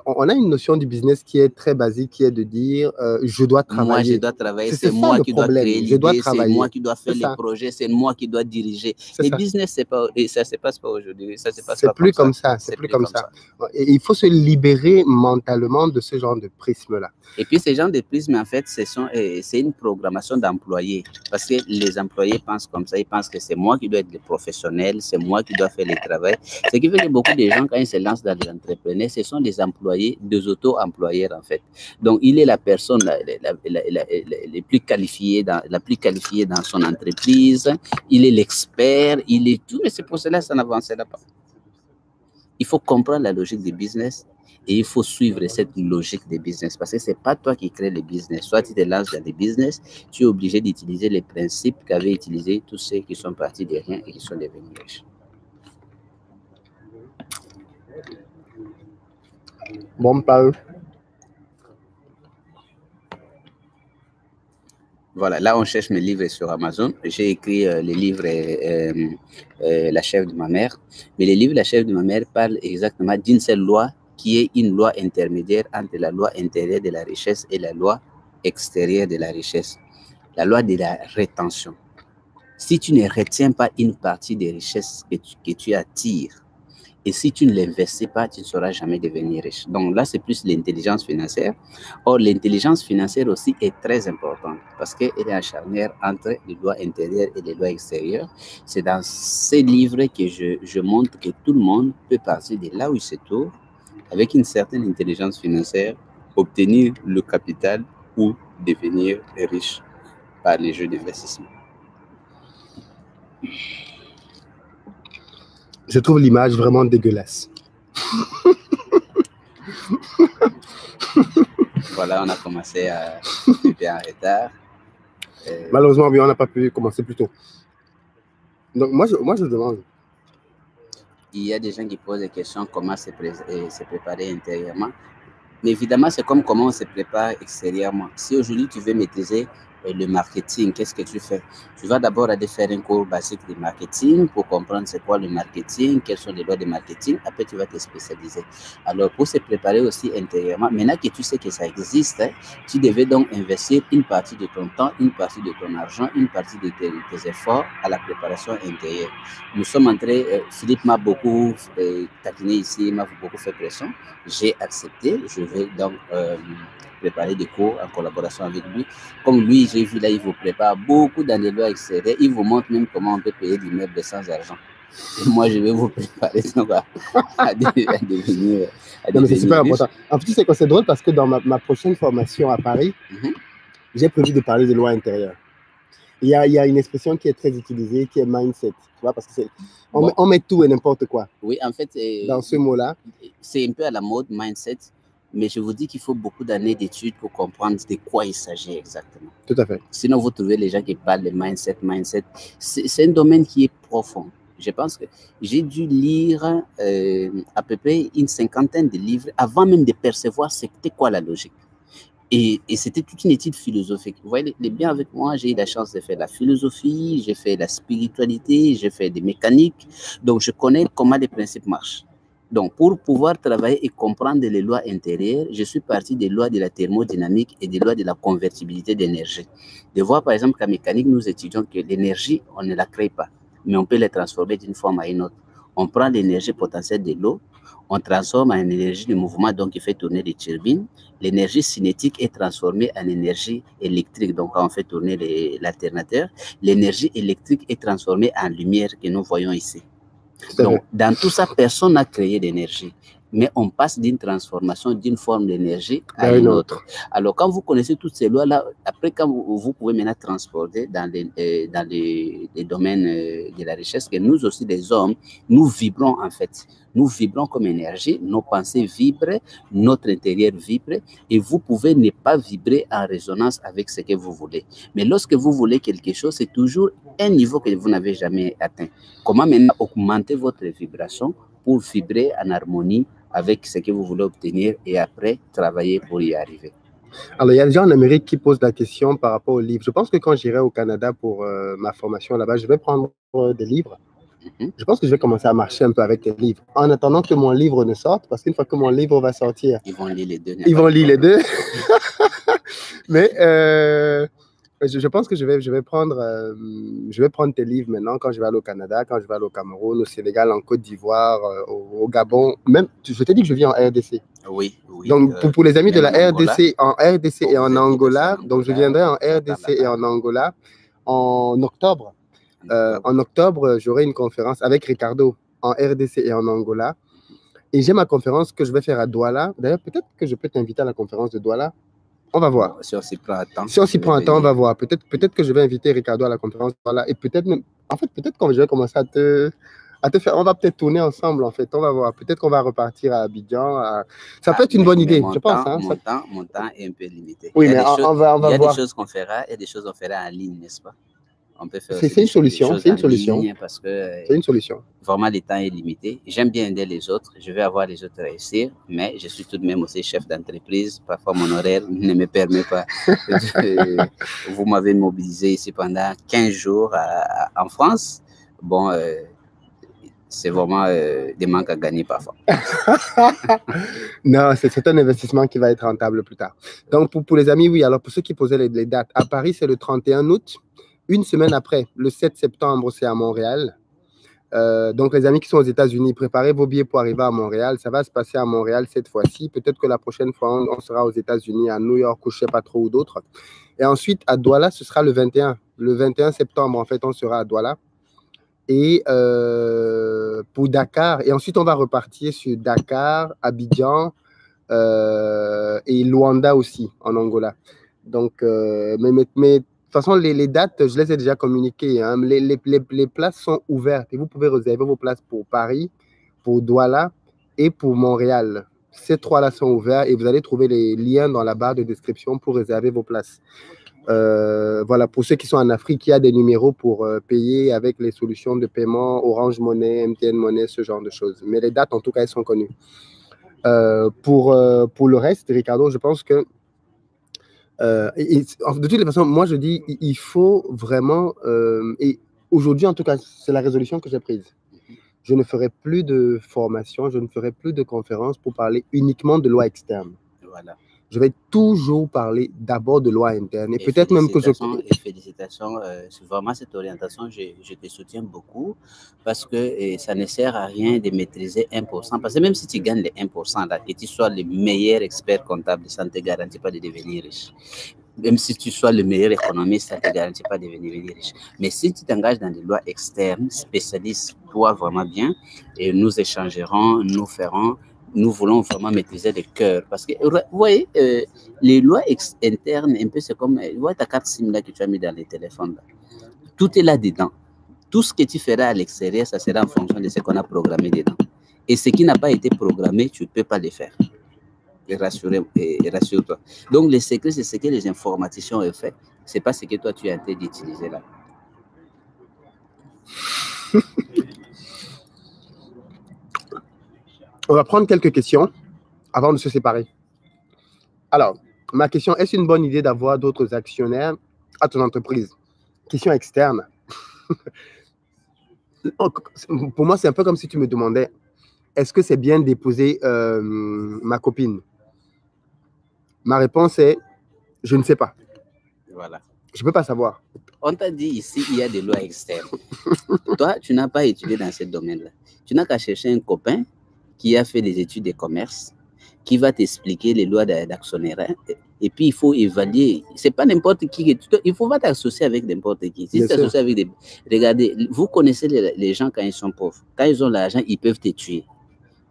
On a une notion du business qui est très basique, qui est de dire je dois travailler. Moi, je dois travailler, c'est moi qui dois créer l'idée, c'est moi qui dois faire les projets, c'est moi qui dois diriger. Les business, ça ne se passe pas aujourd'hui. C'est plus comme ça. C'est plus comme ça. Et il faut se libérer mentalement de ce genre de prisme-là. Et puis, ce genre de prisme, en fait, c'est une programmation d'employés. Parce que les employés pensent comme ça. Ils pensent que c'est moi qui dois être le professionnel, c'est moi qui dois faire le travail. Ce qui fait que beaucoup de gens, quand ils se lancent dans l'entrepreneuriat, ce sont des employés, des auto-employeurs, en fait. Donc, il est la personne la plus qualifiée dans son entreprise. Il est l'expert, il est tout. Mais c'est pour cela que ça n'avancera pas. Il faut comprendre la logique du business. Et il faut suivre cette logique des business parce que ce n'est pas toi qui crée le business. Soit tu te lances dans des business, tu es obligé d'utiliser les principes qu'avaient utilisés tous ceux qui sont partis de rien et qui sont devenus riches. Bon, pas eux. Voilà, là on cherche mes livres sur Amazon. J'ai écrit les livres La chef de ma mère. Mais les livres La chef de ma mère parlent exactement d'une seule loi qui est une loi intermédiaire entre la loi intérieure de la richesse et la loi extérieure de la richesse. La loi de la rétention. Si tu ne retiens pas une partie des richesses que tu attires, et si tu ne l'investis pas, tu ne sauras jamais devenir riche. Donc là, c'est plus l'intelligence financière. Or, l'intelligence financière aussi est très importante parce qu'elle est en charnière entre les lois intérieures et les lois extérieures. C'est dans ces livres que je montre que tout le monde peut partir de là où il se trouve avec une certaine intelligence financière, obtenir le capital ou devenir riche par les jeux d'investissement. Je trouve l'image vraiment dégueulasse. Voilà, on a commencé un peu en retard. Malheureusement, on n'a pas pu commencer plus tôt. Donc, moi, je demande. Il y a des gens qui posent des questions, comment se préparer intérieurement. Mais évidemment, c'est comme comment on se prépare extérieurement. Si aujourd'hui, tu veux maîtriser le marketing, qu'est-ce que tu fais? Tu vas d'abord aller faire un cours basique de marketing pour comprendre c'est quoi le marketing, quelles sont les lois de marketing. Après, tu vas te spécialiser. Alors, pour se préparer aussi intérieurement, maintenant que tu sais que ça existe, tu devais donc investir une partie de ton temps, une partie de ton argent, une partie de tes efforts à la préparation intérieure. Nous sommes entrés, Philippe m'a beaucoup taquiné ici, m'a beaucoup fait pression. J'ai accepté. Je vais donc préparer des cours en collaboration avec lui. Comme lui, j'ai vu là, il vous prépare beaucoup dans les lois extérieures. Il vous montre même comment on peut payer l'immeuble sans argent. Et moi, je vais vous préparer à devenir. Non, mais c'est super important. En plus, c'est drôle parce que dans ma prochaine formation à Paris, j'ai prévu de parler de loi intérieure. Il y a une expression qui est très utilisée, qui est mindset. Tu vois, parce que on met tout et n'importe quoi. Oui, en fait, dans ce mot-là. C'est un peu à la mode, mindset. Mais je vous dis qu'il faut beaucoup d'années d'études pour comprendre de quoi il s'agit exactement. Tout à fait. Sinon, vous trouvez les gens qui parlent de mindset. C'est un domaine qui est profond. Je pense que j'ai dû lire à peu près une 50aine de livres avant même de percevoir c'était quoi la logique. Et c'était toute une étude philosophique. Vous voyez, les biens avec moi, j'ai eu la chance de faire la philosophie, j'ai fait la spiritualité, j'ai fait des mécaniques. Donc, je connais comment les principes marchent. Donc, pour pouvoir travailler et comprendre les lois intérieures, je suis parti des lois de la thermodynamique et des lois de la convertibilité d'énergie. De voir, par exemple, qu'en mécanique, nous étudions que l'énergie, on ne la crée pas, mais on peut la transformer d'une forme à une autre. On prend l'énergie potentielle de l'eau, on transforme en énergie de mouvement, donc qui fait tourner les turbines. L'énergie cinétique est transformée en énergie électrique, donc quand on fait tourner l'alternateur. L'énergie électrique est transformée en lumière que nous voyons ici. Donc, dans tout ça, personne n'a créé d'énergie, mais on passe d'une transformation d'une forme d'énergie à une autre. Alors, quand vous connaissez toutes ces lois-là, après, quand vous pouvez maintenant transporter dans les domaines de la richesse, que nous aussi, les hommes, nous vibrons en fait. Nous vibrons comme énergie, nos pensées vibrent, notre intérieur vibre, et vous pouvez ne pas vibrer en résonance avec ce que vous voulez. Mais lorsque vous voulez quelque chose, c'est toujours un niveau que vous n'avez jamais atteint. Comment maintenant augmenter votre vibration pour vibrer en harmonie avec ce que vous voulez obtenir et après travailler pour y arriver? Alors, il y a des gens en Amérique qui posent la question par rapport aux livres. Je pense que quand j'irai au Canada pour ma formation là-bas, je vais prendre des livres. Je pense que je vais commencer à marcher un peu avec les livres, en attendant que mon livre ne sorte, parce qu'une fois que mon livre va sortir... Ils vont lire les deux. Ils vont lire les deux. Mais je pense que je vais prendre tes livres maintenant quand je vais aller au Canada, quand je vais aller au Cameroun, au Sénégal, en Côte d'Ivoire, au Gabon. Même, je t'ai dit que je viens en RDC. Oui. Donc, pour les amis de la RDC, en RDC et en Angola, donc je viendrai en RDC et en Angola en octobre. En octobre, j'aurai une conférence avec Ricardo en RDC et en Angola. Et j'ai ma conférence que je vais faire à Douala. D'ailleurs, peut-être que je peux t'inviter à la conférence de Douala. On va voir. Si on s'y prend à temps. Si on s'y prend à temps, on va voir. Peut-être que je vais inviter Ricardo à la conférence de Douala. Et peut-être même... En fait, peut-être que je vais commencer à te faire... On va peut-être tourner ensemble, en fait. On va voir. Peut-être qu'on va repartir à Abidjan. Ça peut être une bonne idée, je pense. Mon temps est un peu limité. Oui, mais on va voir. Il y a des choses qu'on fera et des choses qu'on fera en ligne, n'est-ce pas? On peut faire c'est une solution. C'est une solution. Parce que c'est une solution. Vraiment, le temps est limité. J'aime bien aider les autres. Je vais avoir les autres réussir, mais je suis tout de même aussi chef d'entreprise. Parfois, mon horaire ne me permet pas. Vous m'avez mobilisé ici pendant 15 jours en France. Bon, c'est vraiment des manques à gagner parfois. Non, c'est un investissement qui va être rentable plus tard. Donc, pour les amis, oui. Alors, pour ceux qui posaient les dates, à Paris, c'est le 31 août. Une semaine après, le 7 septembre, c'est à Montréal. Donc, les amis qui sont aux États-Unis, préparez vos billets pour arriver à Montréal. Ça va se passer à Montréal cette fois-ci. Peut-être que la prochaine fois, on sera aux États-Unis, à New York, ou je ne sais pas trop, ou d'autres. Et ensuite, à Douala, ce sera le 21. Le 21 septembre, en fait, on sera à Douala. Et pour Dakar. Et ensuite, on va repartir sur Dakar, Abidjan et Luanda aussi, en Angola. Donc, mais de toute façon, les dates, je les ai déjà communiquées. Hein. Les places sont ouvertes et vous pouvez réserver vos places pour Paris, pour Douala et pour Montréal. Ces trois-là sont ouverts et vous allez trouver les liens dans la barre de description pour réserver vos places. Voilà, pour ceux qui sont en Afrique, il y a des numéros pour payer avec les solutions de paiement, Orange Money, MTN Money, ce genre de choses. Mais les dates, en tout cas, elles sont connues. Pour le reste, Ricardo, je pense que de toutes les façons, moi je dis il faut vraiment, et aujourd'hui en tout cas, c'est la résolution que j'ai prise. Je ne ferai plus de formation, je ne ferai plus de conférences pour parler uniquement de loi externe. Voilà. je vais toujours parler d'abord de loi interne. Et peut-être même que je... Félicitations, vraiment cette orientation, je te soutiens beaucoup parce que ça ne sert à rien de maîtriser 1%. Parce que même si tu gagnes les 1%, là, et tu sois le meilleur expert comptable, ça ne te garantit pas de devenir riche. Même si tu sois le meilleur économiste, ça ne te garantit pas de devenir riche. Mais si tu t'engages dans des lois externes, spécialise-toi vraiment bien et nous échangerons, nous voulons vraiment maîtriser le cœur. Parce que, vous voyez, les lois internes, un peu, c'est comme, vous voyez ta carte SIM là que tu as mis dans les téléphones, là. Tout est là-dedans. Tout ce que tu feras à l'extérieur, ça sera en fonction de ce qu'on a programmé dedans. Et ce qui n'a pas été programmé, tu ne peux pas le faire. Et rassure-toi. Donc, le secret, c'est ce que les informaticiens ont fait. Ce n'est pas ce que toi, tu as été d'utiliser là. On va prendre quelques questions avant de se séparer. Alors, ma question, est-ce une bonne idée d'avoir d'autres actionnaires à ton entreprise? Question externe. Pour moi, c'est un peu comme si tu me demandais, est-ce que c'est bien d'épouser ma copine? Ma réponse est, je ne sais pas. Voilà. Je ne peux pas savoir. On t'a dit ici, il y a des lois externes. Toi, tu n'as pas étudié dans ce domaine-là. Tu n'as qu'à chercher un copain qui a fait des études de commerce, qui va t'expliquer les lois d'actionnaire. Et puis, il faut évaluer. Ce n'est pas n'importe qui. Il faut pas t'associer avec n'importe qui. Si tu t'associes avec des... Regardez, vous connaissez les gens quand ils sont pauvres. Quand ils ont l'argent, ils peuvent te tuer.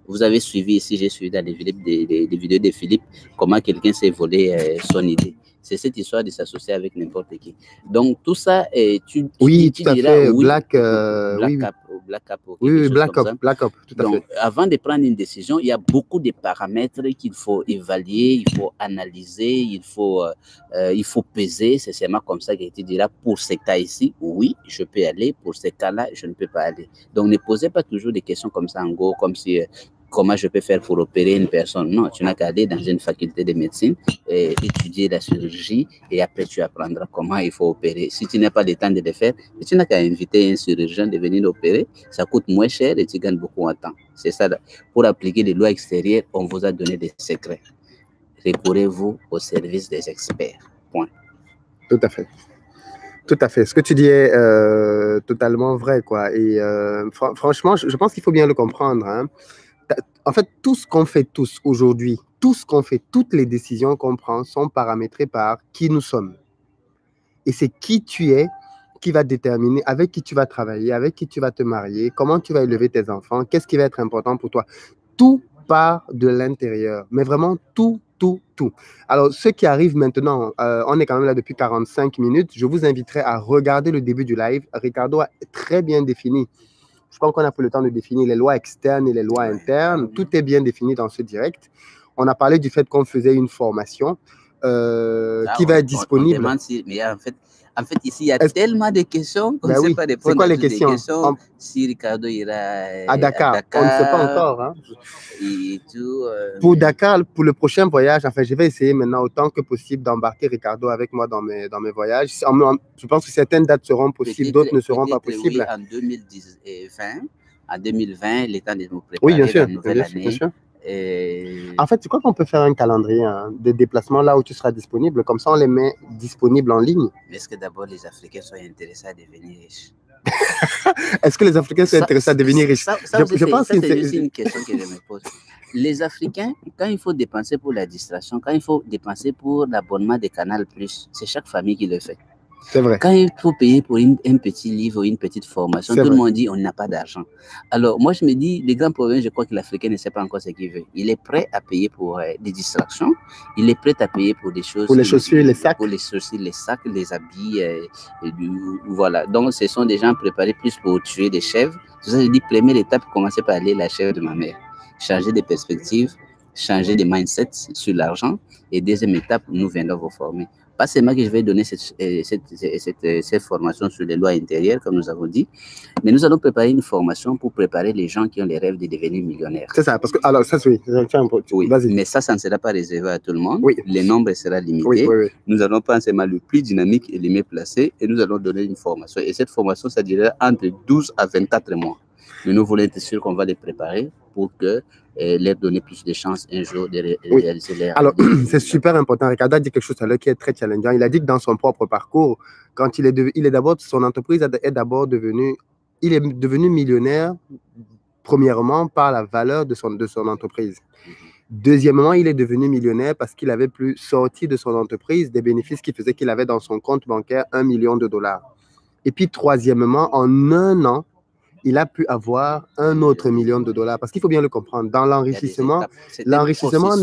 Vous avez suivi ici, j'ai suivi dans les vidéos de Philippe, comment quelqu'un s'est volé son idée. C'est cette histoire de s'associer avec n'importe qui. Donc, tout ça, tu diras oui. Black Cap. Oui, Black Cap, tout à fait. Avant de prendre une décision, il y a beaucoup de paramètres qu'il faut évaluer, il faut analyser, il faut peser. C'est seulement comme ça que tu diras, pour ce cas ici, oui, je peux aller. Pour ce cas-là, je ne peux pas aller. Donc, ne posez pas toujours des questions comme ça en gros, comme si... comment je peux faire pour opérer une personne? Non, tu n'as qu'à aller dans une faculté de médecine, et étudier la chirurgie et après tu apprendras comment il faut opérer. Si tu n'as pas le temps de le faire, tu n'as qu'à inviter un chirurgien de venir opérer. Ça coûte moins cher et tu gagnes beaucoup en temps. C'est ça. Pour appliquer les lois extérieures, on vous a donné des secrets. Recourez-vous au service des experts. Point. Tout à fait. Tout à fait. Ce que tu dis est totalement vrai, quoi. Et franchement, je pense qu'il faut bien le comprendre, hein. En fait, tout ce qu'on fait tous aujourd'hui, tout ce qu'on fait, toutes les décisions qu'on prend sont paramétrées par qui nous sommes. Et c'est qui tu es qui va déterminer avec qui tu vas travailler, avec qui tu vas te marier, comment tu vas élever tes enfants, qu'est-ce qui va être important pour toi. Tout part de l'intérieur, mais vraiment tout. Alors, ceux qui arrivent maintenant, on est quand même là depuis 45 minutes, je vous inviterai à regarder le début du live. Ricardo a très bien défini. Je crois qu'on a pris le temps de définir les lois externes et les lois internes. Tout est bien défini dans ce direct. On a parlé du fait qu'on faisait une formation qui va être disponible. Mais en fait, ici, il y a tellement de questions qu'on ne sait pas répondre. C'est quoi les questions? Si Ricardo ira à Dakar, on ne sait pas encore. Hein. Et tout, Pour Dakar, pour le prochain voyage, enfin, je vais essayer maintenant autant que possible d'embarquer Ricardo avec moi dans mes voyages. Je pense que certaines dates seront possibles, d'autres ne seront pas possibles. Oui, en 2020, le temps de nous préparer la nouvelle année. Bien sûr. En fait, tu crois qu'on peut faire un calendrier de déplacement là où tu seras disponible? Comme ça, on les met disponibles en ligne. Mais est-ce que d'abord les Africains sont intéressés à devenir riches? Est-ce que les Africains sont intéressés à devenir riches? Je pense que c'est aussi une question que je me pose. Les Africains, quand il faut dépenser pour la distraction, quand il faut dépenser pour l'abonnement de Canal+, c'est chaque famille qui le fait. C'est vrai. Quand il faut payer pour un petit livre ou une petite formation, tout le monde dit on n'a pas d'argent. Alors moi je me dis, le grand problème, je crois que l'Africain ne sait pas encore ce qu'il veut. Il est prêt à payer pour des distractions, il est prêt à payer pour des choses. Pour les chaussures, les sacs. Pour les chaussures, les sacs, les habits, voilà. Donc ce sont des gens préparés plus pour tuer des chèvres. C'est ça, je dis, première étape, commencer par aller la chèvre de ma mère. Changer de perspective, changer de mindset sur l'argent. Et deuxième étape, nous viendrons vous former. Pas seulement que je vais donner cette formation sur les lois intérieures, comme nous avons dit, mais nous allons préparer une formation pour préparer les gens qui ont les rêves de devenir millionnaires. C'est ça, parce que, alors, ça, oui, mais ça ne sera pas réservé à tout le monde. Oui. Le nombre sera limité. Oui. Nous allons prendre seulement le plus dynamique et le mieux placé et nous allons donner une formation. Et cette formation, ça durera entre 12 à 24 mois. Mais nous voulons être sûrs qu'on va les préparer pour que leur donner plus de chances un jour de réaliser leur... Alors, c'est super important. Ricardo a dit quelque chose à l'heure qui est très challengeant. Il a dit que dans son propre parcours, quand il est d'abord, son entreprise est d'abord devenue, il est devenu millionnaire, premièrement, par la valeur de son entreprise. Deuxièmement, il est devenu millionnaire parce qu'il avait plus sorti de son entreprise des bénéfices qui faisaient qu'il avait dans son compte bancaire $1 million. Et puis, troisièmement, en un an, il a pu avoir un autre $1 million. Parce qu'il faut bien le comprendre. Dans l'enrichissement, l'enrichissement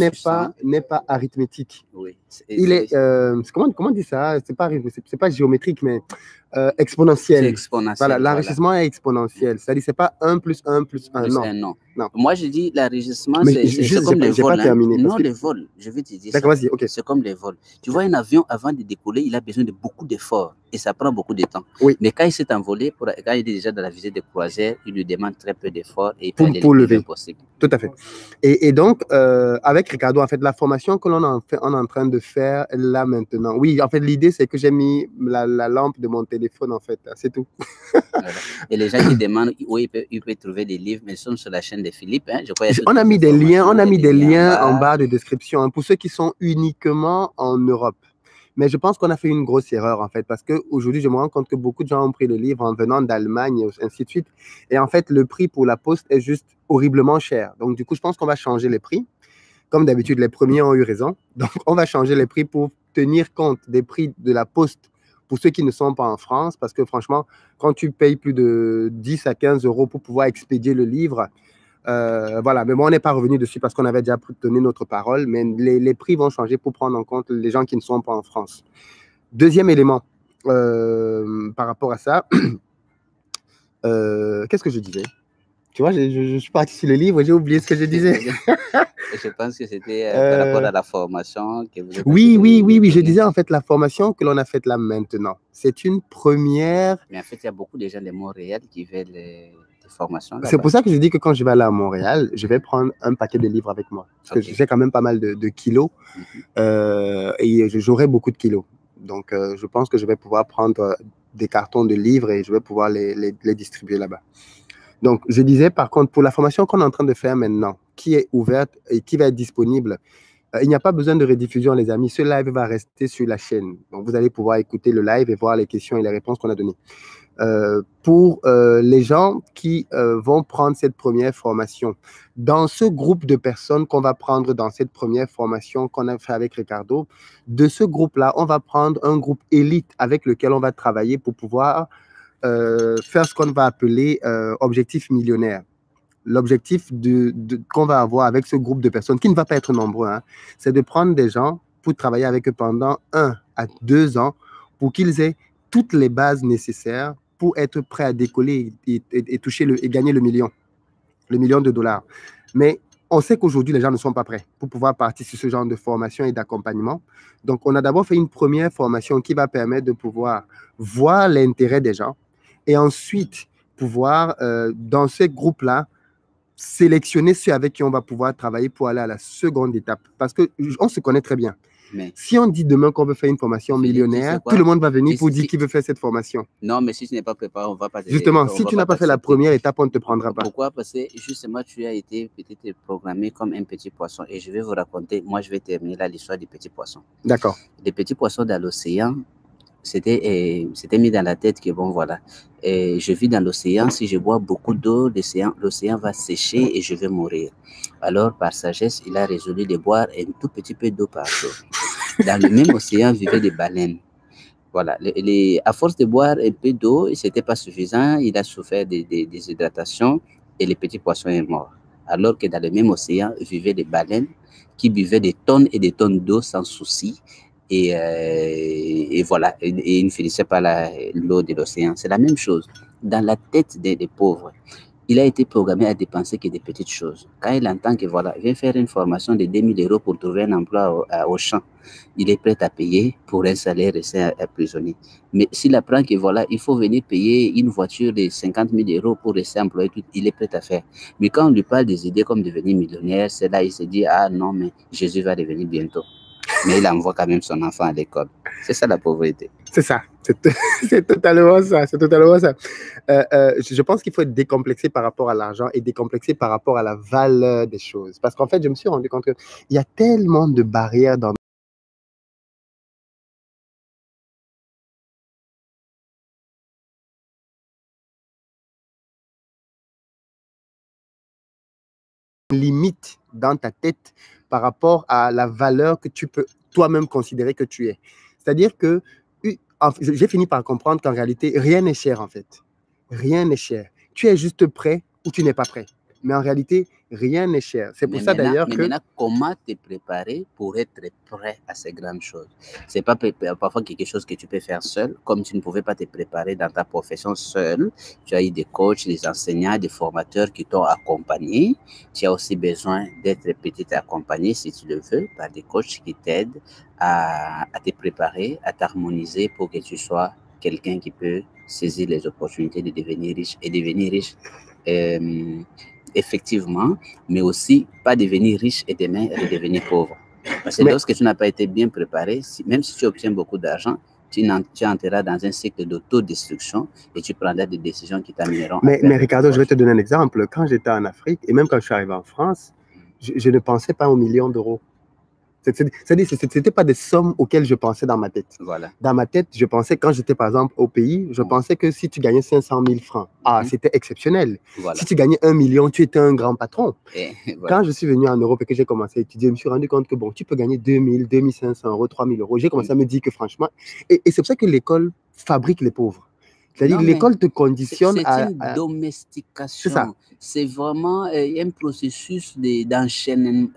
n'est pas arithmétique. Oui. Il est, comment on dit ça? C'est pas géométrique, mais exponentiel. C'est exponentiel. Voilà, l'enrichissement est exponentiel. C'est-à-dire, c'est pas 1 plus 1 plus 1. Non. Moi, je dis l'enrichissement, c'est comme les vols. Non, les vols, je vais te dire ça. Vas-y, ok. C'est comme les vols. Tu vois, un avion, avant de décoller, il a besoin de beaucoup d'efforts et ça prend beaucoup de temps. Oui. Mais quand il s'est envolé, quand il est déjà dans la visée de croisière, il lui demande très peu d'efforts et pour lever. Possible. Tout à fait. Et donc, avec Ricardo, en fait, la formation que on est en train de faire là maintenant. Oui, en fait, l'idée, c'est que j'ai mis la lampe de mon téléphone, en fait. C'est tout. Voilà. Et les gens qui demandent où ils peuvent trouver des livres, mais ils sont sur la chaîne de Philippe. Hein. Je crois on a mis des liens, en bas de description hein, pour ceux qui sont uniquement en Europe. Mais je pense qu'on a fait une grosse erreur, en fait, parce qu'aujourd'hui, je me rends compte que beaucoup de gens ont pris le livre en venant d'Allemagne et ainsi de suite. Et en fait, le prix pour la poste est juste horriblement cher. Donc, du coup, je pense qu'on va changer les prix. Comme d'habitude, les premiers ont eu raison. Donc, on va changer les prix pour tenir compte des prix de la poste pour ceux qui ne sont pas en France. Parce que franchement, quand tu payes plus de 10 à 15 euros pour pouvoir expédier le livre, voilà. Mais bon, on n'est pas revenu dessus parce qu'on avait déjà donné notre parole. Mais les prix vont changer pour prendre en compte les gens qui ne sont pas en France. Deuxième élément par rapport à ça, qu'est-ce que je disais? Tu vois, je suis parti sur le livre et j'ai oublié ce que je disais. Je pense que c'était par rapport à la formation que vous avez Oui. Je disais en fait la formation que l'on a faite là maintenant. C'est une première. Mais en fait, il y a beaucoup de gens de Montréal qui veulent des formations. C'est pour ça que je dis que quand je vais aller à Montréal, je vais prendre un paquet de livres avec moi. Parce que j'ai quand même pas mal de kilos et j'aurai beaucoup de kilos. Donc, je pense que je vais pouvoir prendre des cartons de livres et je vais pouvoir les distribuer là-bas. Donc, je disais, par contre, pour la formation qu'on est en train de faire maintenant, qui est ouverte et qui va être disponible, il n'y a pas besoin de rediffusion, les amis. Ce live va rester sur la chaîne. Donc, vous allez pouvoir écouter le live et voir les questions et les réponses qu'on a données. Pour les gens qui vont prendre cette première formation, dans ce groupe de personnes qu'on va prendre dans cette première formation qu'on a fait avec Ricardo, de ce groupe-là, on va prendre un groupe élite avec lequel on va travailler pour pouvoir faire ce qu'on va appeler objectif millionnaire. L'objectif qu'on va avoir avec ce groupe de personnes, qui ne va pas être nombreux, hein, c'est de prendre des gens pour travailler avec eux pendant 1 à 2 ans pour qu'ils aient toutes les bases nécessaires pour être prêts à décoller et toucher et gagner le million de dollars. Mais on sait qu'aujourd'hui, les gens ne sont pas prêts pour pouvoir partir sur ce genre de formation et d'accompagnement. Donc, on a d'abord fait une première formation qui va permettre de pouvoir voir l'intérêt des gens et ensuite pouvoir, dans ce groupe-là, sélectionner ceux avec qui on va pouvoir travailler pour aller à la seconde étape. Parce qu'on se connaît très bien. Mais si on dit demain qu'on veut faire une formation millionnaire, tout le monde va venir pour dire qu'il veut faire cette formation. Non, mais si tu n'es pas préparé, on ne va pas te Justement, si tu n'as pas fait la première étape, on ne te prendra pas. Pourquoi? Parce que justement, tu as été peut-être programmé comme un petit poisson. Et je vais vous raconter, moi je vais terminer là l'histoire du petit poisson. D'accord. Les petits poissons dans l'océan, c'était mis dans la tête que bon voilà, je vis dans l'océan, si je bois beaucoup d'eau, l'océan va sécher et je vais mourir. Alors par sagesse, il a résolu de boire un tout petit peu d'eau par jour. Dans le même océan vivaient des baleines. Voilà, à force de boire un peu d'eau, ce n'était pas suffisant, il a souffert des déshydratations et le petit poisson est mort. Alors que dans le même océan vivaient des baleines qui buvaient des tonnes et des tonnes d'eau sans souci. Et voilà, et ils ne finissaient pas l'eau de l'océan. C'est la même chose. Dans la tête des pauvres, il a été programmé à dépenser que des petites choses. Quand il entend que voilà, il vient faire une formation de 2 000 € pour trouver un emploi au champ, il est prêt à payer pour un salaire rester prisonnier. Mais s'il apprend que voilà, il faut venir payer une voiture de 50 000 € pour rester employé, il est prêt à faire. Mais quand on lui parle des idées comme devenir millionnaire, c'est là il se dit ah non mais Jésus va revenir bientôt. mais il envoie quand même son enfant à l'école. C'est ça la pauvreté. C'est ça, c'est totalement ça, c'est totalement ça. Je pense qu'il faut être décomplexé par rapport à l'argent et décomplexé par rapport à la valeur des choses. Parce qu'en fait, je me suis rendu compte qu'il y a tellement de barrières dans limite dans ta tête par rapport à la valeur que tu peux toi-même considérer que tu es. C'est-à-dire que j'ai fini par comprendre qu'en réalité, rien n'est cher en fait. Rien n'est cher. Tu es juste prêt ou tu n'es pas prêt. Mais en réalité, rien n'est cher. C'est pour ça d'ailleurs que... Mais maintenant, comment te préparer pour être prêt à ces grandes choses? C'est pas parfois quelque chose que tu peux faire seul, comme tu ne pouvais pas te préparer dans ta profession seul. Tu as eu des coachs, des enseignants, des formateurs qui t'ont accompagné. Tu as aussi besoin d'être peut-être accompagné, si tu le veux, par des coachs qui t'aident à te préparer, à t'harmoniser pour que tu sois quelqu'un qui peut saisir les opportunités de devenir riche et devenir riche. Effectivement, mais aussi pas devenir riche et demain redevenir pauvre. Parce que lorsque tu n'as pas été bien préparé, même si tu obtiens beaucoup d'argent, tu entreras dans un cycle d'autodestruction et tu prendras des décisions qui t'amèneront. Mais Ricardo, je vais te donner un exemple. Quand j'étais en Afrique et même quand je suis arrivé en France, je ne pensais pas aux millions d'euros. C'est-à-dire, ce n'était pas des sommes auxquelles je pensais dans ma tête. Voilà. Dans ma tête, je pensais, quand j'étais par exemple au pays, je pensais que si tu gagnais 500 000 francs, c'était exceptionnel. Voilà. Si tu gagnais 1 million, tu étais un grand patron. Voilà. Quand je suis venu en Europe et que j'ai commencé à étudier, je me suis rendu compte que bon, tu peux gagner 2 000, 2 500 euros, 3 000 euros. J'ai commencé à me dire que franchement, et c'est pour ça que l'école fabrique les pauvres. C'est-à-dire l'école te conditionne à... C'est une domestication. C'est ça. C'est vraiment un processus d'enchaînement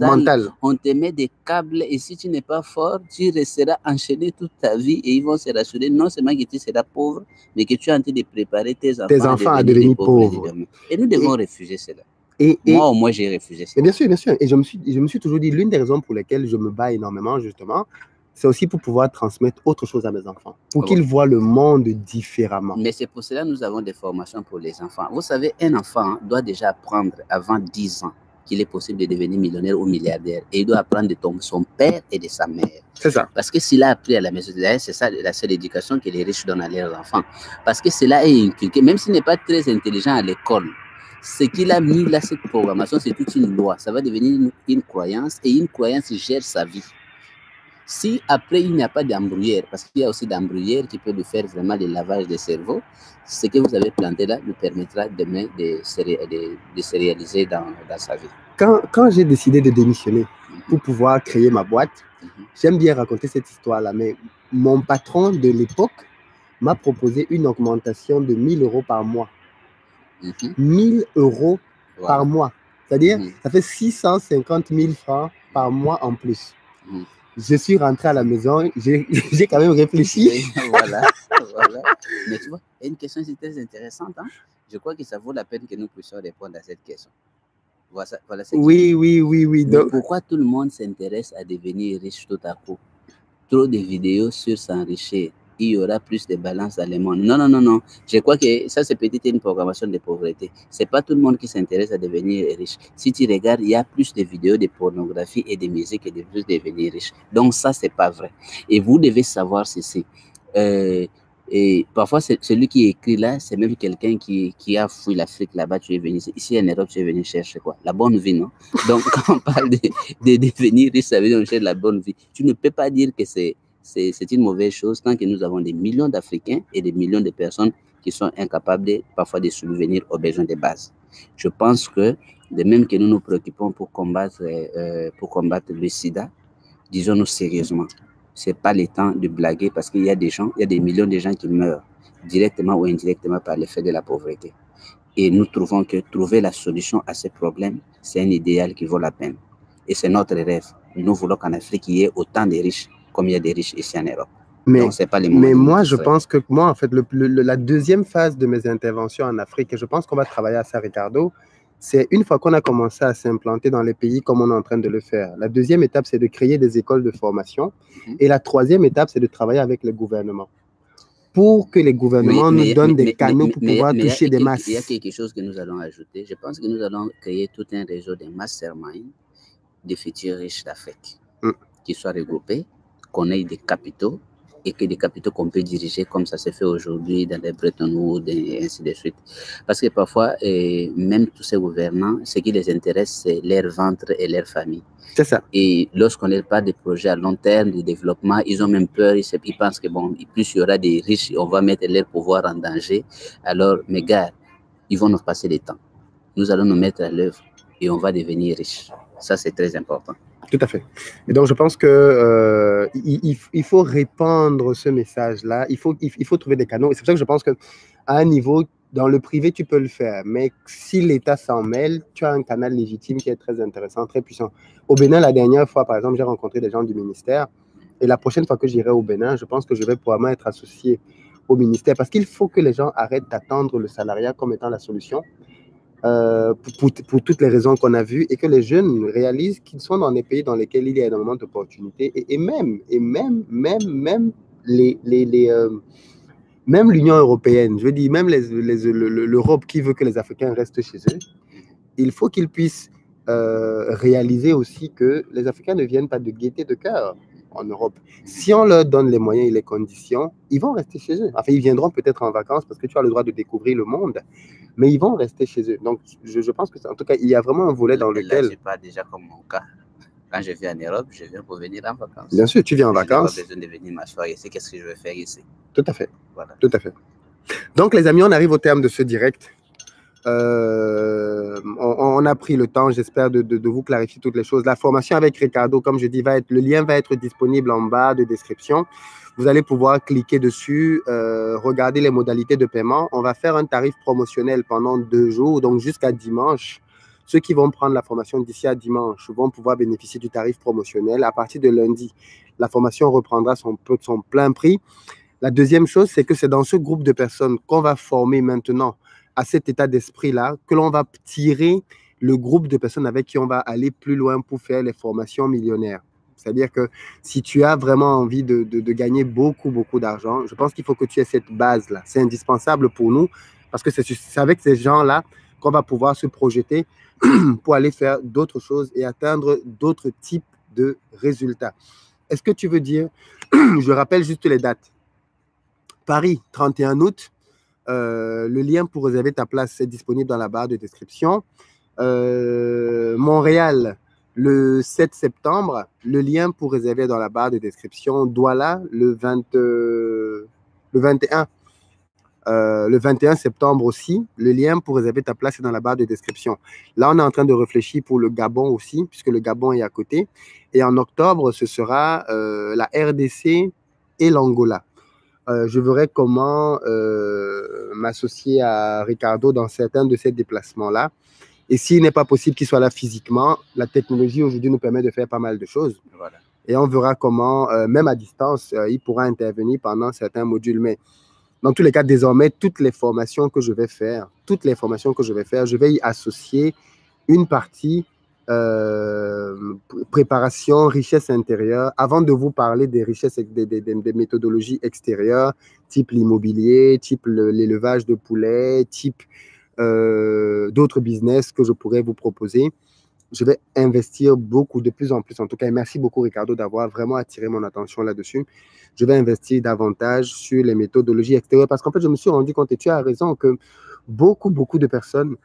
mental. On te met des câbles et si tu n'es pas fort, tu resteras enchaîné toute ta vie et ils vont se rassurer non seulement que tu seras pauvre, mais que tu es en train de préparer tes enfants à devenir pauvres. Et nous devons refuser cela. Moi, au moins, j'ai refusé ça. Bien sûr, bien sûr. Et je me suis toujours dit, l'une des raisons pour lesquelles je me bats énormément, justement, c'est aussi pour pouvoir transmettre autre chose à mes enfants, pour qu'ils voient le monde différemment. Mais c'est pour cela que nous avons des formations pour les enfants. Vous savez, un enfant doit déjà apprendre avant 10 ans qu'il est possible de devenir millionnaire ou milliardaire. Et il doit apprendre de son père et de sa mère. C'est ça. Parce que s'il a appris à la maison, c'est ça la seule éducation que les riches donnent à leurs enfants. Parce que cela est inculqué, même s'il n'est pas très intelligent à l'école. Ce qu'il a mis là, cette programmation, c'est toute une loi. Ça va devenir une croyance et une croyance gère sa vie. Si après il n'y a pas d'embrouillère, parce qu'il y a aussi d'embrouillère qui peut lui faire vraiment le lavage de cerveau, ce que vous avez planté là lui permettra demain de se réaliser dans sa vie. Quand j'ai décidé de démissionner pour pouvoir créer ma boîte, j'aime bien raconter cette histoire-là, mais mon patron de l'époque m'a proposé une augmentation de 1 000 euros par mois. 1 000 euros par mois. C'est-à-dire, ça fait 650 000 francs par mois en plus. Je suis rentré à la maison, j'ai quand même réfléchi. Voilà. Mais tu vois, une question très intéressante. Hein? Je crois que ça vaut la peine que nous puissions répondre à cette question. Voilà cette oui. Donc, pourquoi tout le monde s'intéresse à devenir riche tout à coup? Trop de vidéos sur s'enrichir. Il y aura plus de balance dans le monde. Non. Je crois que ça, c'est peut-être une programmation de pauvreté. Ce n'est pas tout le monde qui s'intéresse à devenir riche. Si tu regardes, il y a plus de vidéos de pornographie et de musique et de plus devenir riche. Donc, ça, ce n'est pas vrai. Et vous devez savoir ceci. Et parfois, celui qui écrit là, c'est même quelqu'un qui a fui l'Afrique là-bas. Tu es venu ici en Europe, tu es venu chercher quoi? La bonne vie, non? Donc, quand on parle de devenir riche, ça veut dire qu'on cherche la bonne vie. Tu ne peux pas dire que c'est une mauvaise chose tant que nous avons des millions d'Africains et des millions de personnes qui sont incapables parfois de subvenir aux besoins de base. Je pense que de même que nous nous préoccupons pour combattre le sida, disons-nous sérieusement, ce n'est pas le temps de blaguer parce qu'il y a des millions de gens qui meurent directement ou indirectement par l'effet de la pauvreté. Et nous trouvons que trouver la solution à ces problèmes, c'est un idéal qui vaut la peine. Et c'est notre rêve. Nous voulons qu'en Afrique, il y ait autant de riches comme il y a des riches ici en Europe. Mais moi, je pense que en fait, la deuxième phase de mes interventions en Afrique, et je pense qu'on va travailler à ça, Ricardo, c'est une fois qu'on a commencé à s'implanter dans les pays comme on est en train de le faire. La deuxième étape, c'est de créer des écoles de formation. Et la troisième étape, c'est de travailler avec le gouvernement. Pour que les gouvernements nous donnent des canaux pour pouvoir toucher des masses. Il y a quelque chose que nous allons ajouter. Je pense que nous allons créer tout un réseau de mastermind des futurs riches d'Afrique qui soient regroupés, qu'on ait des capitaux et que des capitaux qu'on peut diriger comme ça se fait aujourd'hui dans les Bretton Woods et ainsi de suite. Parce que parfois, même tous ces gouvernants, ce qui les intéresse, c'est leur ventre et leur famille. C'est ça. Et lorsqu'on n'est pas des projets à long terme de développement, ils ont même peur, ils pensent que bon, plus il y aura des riches, on va mettre leur pouvoir en danger. Alors, mes gars, ils vont nous passer le temps. Nous allons nous mettre à l'œuvre et on va devenir riches. Ça, c'est très important. Tout à fait. Et donc, je pense que il faut répandre ce message-là. Il faut trouver des canaux. Et c'est pour ça que je pense qu'à un niveau, dans le privé, tu peux le faire. Mais si l'État s'en mêle, tu as un canal légitime qui est très intéressant, très puissant. Au Bénin, la dernière fois, par exemple, j'ai rencontré des gens du ministère. Et la prochaine fois que j'irai au Bénin, je pense que je vais probablement être associé au ministère. Parce qu'il faut que les gens arrêtent d'attendre le salariat comme étant la solution. Pour toutes les raisons qu'on a vues, et que les jeunes réalisent qu'ils sont dans des pays dans lesquels il y a énormément d'opportunités, et même même l'Union européenne, je veux dire, même l'Europe qui veut que les Africains restent chez eux, il faut qu'ils puissent réaliser aussi que les Africains ne viennent pas de gaieté de cœur en Europe. Si on leur donne les moyens et les conditions, ils vont rester chez eux. Enfin, ils viendront peut-être en vacances parce que tu as le droit de découvrir le monde, mais ils vont rester chez eux. Donc, je pense que, en tout cas, il y a vraiment un volet dans lequel... Là, je pas déjà comme mon cas. Quand je viens en Europe, je viens pour venir en vacances. Bien sûr, tu viens en vacances. Je n'ai pas besoin de venir m'asseoir ici. Qu'est-ce que je vais faire ici? Tout à fait. Voilà. Tout à fait. Donc, les amis, on arrive au terme de ce direct. On a pris le temps, j'espère, de vous clarifier toutes les choses. La formation avec Ricardo, comme je dis, le lien va être disponible en bas de description. Vous allez pouvoir cliquer dessus, regarder les modalités de paiement. On va faire un tarif promotionnel pendant 2 jours, donc jusqu'à dimanche. Ceux qui vont prendre la formation d'ici à dimanche vont pouvoir bénéficier du tarif promotionnel. À partir de lundi, la formation reprendra son plein prix. La deuxième chose, c'est que c'est dans ce groupe de personnes qu'on va former maintenant à cet état d'esprit-là, que l'on va tirer le groupe de personnes avec qui on va aller plus loin pour faire les formations millionnaires. C'est-à-dire que si tu as vraiment envie de gagner beaucoup d'argent, je pense qu'il faut que tu aies cette base-là. C'est indispensable pour nous parce que c'est avec ces gens-là qu'on va pouvoir se projeter pour aller faire d'autres choses et atteindre d'autres types de résultats. Est-ce que tu veux dire, je rappelle juste les dates. Paris, 31 août, le lien pour réserver ta place est disponible dans la barre de description. Montréal, le 7 septembre, le lien pour réserver dans la barre de description. Douala, le 21. Le 21 septembre aussi, le lien pour réserver ta place est dans la barre de description. Là, on est en train de réfléchir pour le Gabon aussi, puisque le Gabon est à côté. Et en octobre, ce sera la RDC et l'Angola. Je verrai comment m'associer à Ricardo dans certains de ces déplacements-là. Et s'il n'est pas possible qu'il soit là physiquement, la technologie aujourd'hui nous permet de faire pas mal de choses. Voilà. Et on verra comment, même à distance, il pourra intervenir pendant certains modules. Mais dans tous les cas, désormais, toutes les formations que je vais faire, je vais y associer une partie préparation, richesse intérieure, avant de vous parler des richesses, des méthodologies extérieures, type l'immobilier, type l'élevage de poulets, type d'autres business que je pourrais vous proposer. Je vais investir beaucoup, de plus en plus en tout cas. Et merci beaucoup, Ricardo, d'avoir vraiment attiré mon attention là-dessus. Je vais investir davantage sur les méthodologies extérieures parce qu'en fait, je me suis rendu compte, et tu as raison, que beaucoup de personnes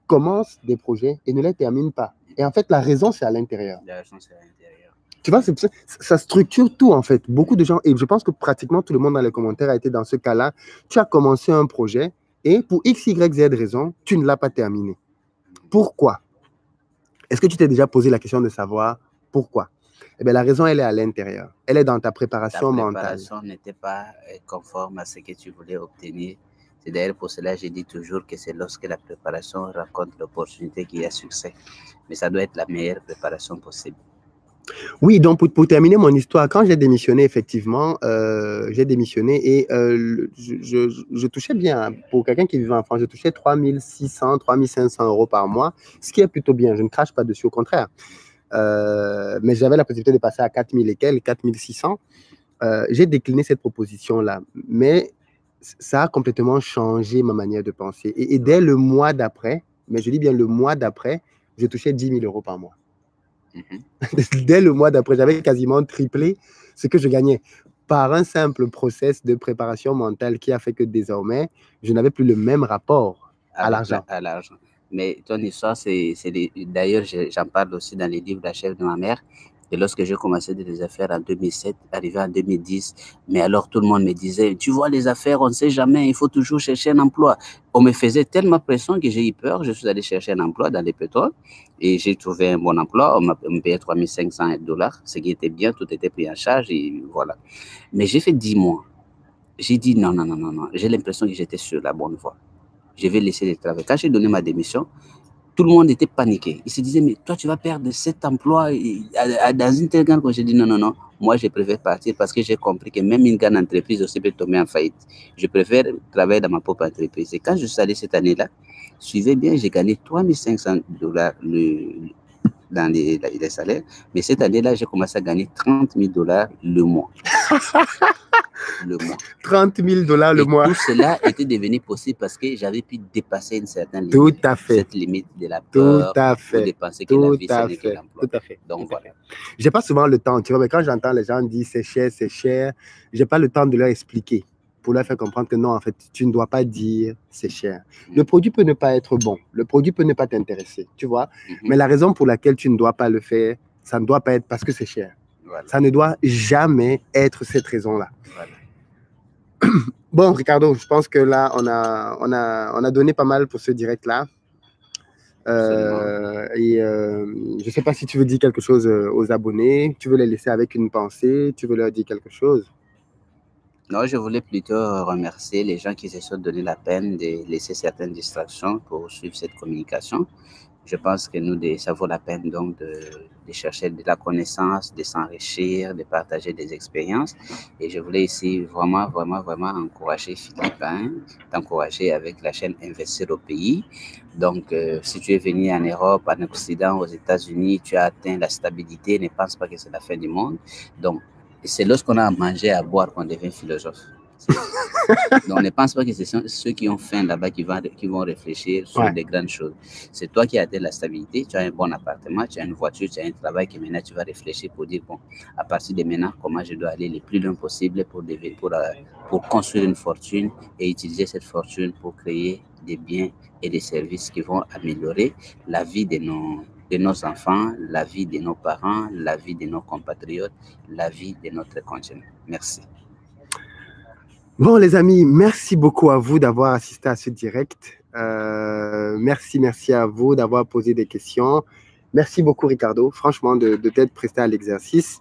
commencent des projets et ne les terminent pas. Et en fait, la raison, c'est à l'intérieur. La raison, c'est à l'intérieur. Tu vois, ça structure tout, en fait. Beaucoup de gens, et je pense que pratiquement tout le monde dans les commentaires a été dans ce cas-là. Tu as commencé un projet et pour X, Y, Z raison, tu ne l'as pas terminé. Pourquoi? Est-ce que tu t'es déjà posé la question de savoir pourquoi? Eh bien, la raison, elle est à l'intérieur. Elle est dans ta préparation mentale. Ta préparation n'était pas conforme à ce que tu voulais obtenir. C'est d'ailleurs pour cela que je dis toujours que c'est lorsque la préparation rencontre l'opportunité qu'il y a succès. Mais ça doit être la meilleure préparation possible. Oui, donc pour terminer mon histoire, quand j'ai démissionné, effectivement, j'ai démissionné et je touchais bien. Pour quelqu'un qui vivait en France, je touchais 3 600, 3 500 euros par mois, ce qui est plutôt bien. Je ne crache pas dessus, au contraire. Mais j'avais la possibilité de passer à 4 000 et quelques, 4 600. J'ai décliné cette proposition-là, mais ça a complètement changé ma manière de penser. Et dès le mois d'après, mais je dis bien le mois d'après, je touchais 10 000 euros par mois. Dès le mois d'après, j'avais quasiment triplé ce que je gagnais par un simple process de préparation mentale qui a fait que désormais, je n'avais plus le même rapport à l'argent. Mais ton histoire, d'ailleurs, j'en parle aussi dans les livres La chef de ma mère. Et lorsque j'ai commencé des affaires en 2007, arrivé en 2010, mais alors tout le monde me disait, tu vois les affaires, on ne sait jamais, il faut toujours chercher un emploi. On me faisait tellement pression que j'ai eu peur. Je suis allé chercher un emploi dans les pétroles et j'ai trouvé un bon emploi. On me payait $3 500, ce qui était bien, tout était pris en charge et voilà. Mais j'ai fait 10 mois. J'ai dit non. J'ai l'impression que j'étais sur la bonne voie. Je vais laisser le travail. Quand j'ai donné ma démission, tout le monde était paniqué. Il se disait, mais toi, tu vas perdre cet emploi dans une telle grande. J'ai dit, non. Moi, je préfère partir parce que j'ai compris que même une grande entreprise aussi peut tomber en faillite. Je préfère travailler dans ma propre entreprise. Et quand je suis allé cette année-là, suivez bien, j'ai gagné $3 500 dans les salaires. Mais cette année-là, j'ai commencé à gagner $30 000 le mois. Le mois. $30 000 le mois. Tout cela était devenu possible parce que j'avais pu dépasser une certaine limite. Tout à fait. Cette limite de la peur. Tout à fait. De penser que la vie, ce n'est que l'emploi. Tout à fait. Donc voilà. J'ai pas souvent le temps, tu vois, mais quand j'entends les gens dire c'est cher, j'ai pas le temps de leur expliquer pour leur faire comprendre que non, en fait, tu ne dois pas dire c'est cher. Le produit peut ne pas être bon, le produit peut ne pas t'intéresser, tu vois, mais la raison pour laquelle tu ne dois pas le faire, ça ne doit pas être parce que c'est cher. Voilà. Ça ne doit jamais être cette raison-là. Voilà. Bon, Ricardo, je pense que là, on a donné pas mal pour ce direct-là. Je ne sais pas si tu veux dire quelque chose aux abonnés. Tu veux les laisser avec une pensée? Tu veux leur dire quelque chose? Non, je voulais plutôt remercier les gens qui se sont donné la peine de laisser certaines distractions pour suivre cette communication. Je pense que ça vaut la peine donc de chercher de la connaissance, de s'enrichir, de partager des expériences. Et je voulais ici vraiment encourager Philippe, t'encourager avec la chaîne Investir au pays. Donc, si tu es venu en Europe, en Occident, aux États-Unis, tu as atteint la stabilité, ne pense pas que c'est la fin du monde. Donc, c'est lorsqu'on a à manger, à boire qu'on devient philosophe. Donc, ne pense pas que ce sont ceux qui ont faim là-bas qui vont réfléchir sur des grandes choses. C'est toi qui as atteint la stabilité, tu as un bon appartement, tu as une voiture, tu as un travail que maintenant tu vas réfléchir pour dire, bon, à partir de maintenant, comment je dois aller le plus loin possible pour construire une fortune et utiliser cette fortune pour créer des biens et des services qui vont améliorer la vie de nos enfants, la vie de nos parents, la vie de nos compatriotes, la vie de notre continent. Merci. Bon, les amis, merci beaucoup à vous d'avoir assisté à ce direct. Merci à vous d'avoir posé des questions. Merci beaucoup, Ricardo, franchement, de t'être presté à l'exercice.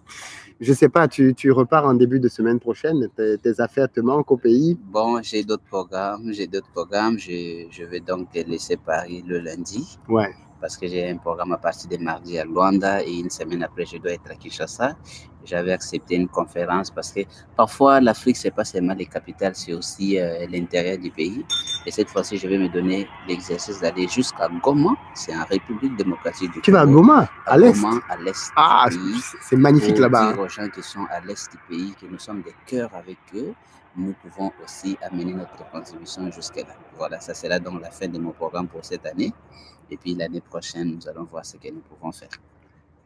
Je ne sais pas, tu repars en début de semaine prochaine. Tes affaires te manquent au pays? Bon, j'ai d'autres programmes. Je vais donc te laisser Paris le lundi. Ouais. Parce que j'ai un programme à partir de mardi à Luanda et une semaine après, je dois être à Kinshasa. J'avais accepté une conférence parce que parfois, l'Afrique, ce n'est pas seulement les capitales, c'est aussi l'intérieur du pays. Et cette fois-ci, je vais me donner l'exercice d'aller jusqu'à Goma, c'est en République démocratique du Congo. Tu vas à Goma, à l'est? Goma, à l'est. Ah, c'est magnifique là-bas. Pour dire aux gens qui sont à l'est du pays que nous sommes des cœurs avec eux, nous pouvons aussi amener notre contribution jusque-là. Voilà, ça sera donc la fin de mon programme pour cette année. Et puis l'année prochaine, nous allons voir ce que nous pouvons faire.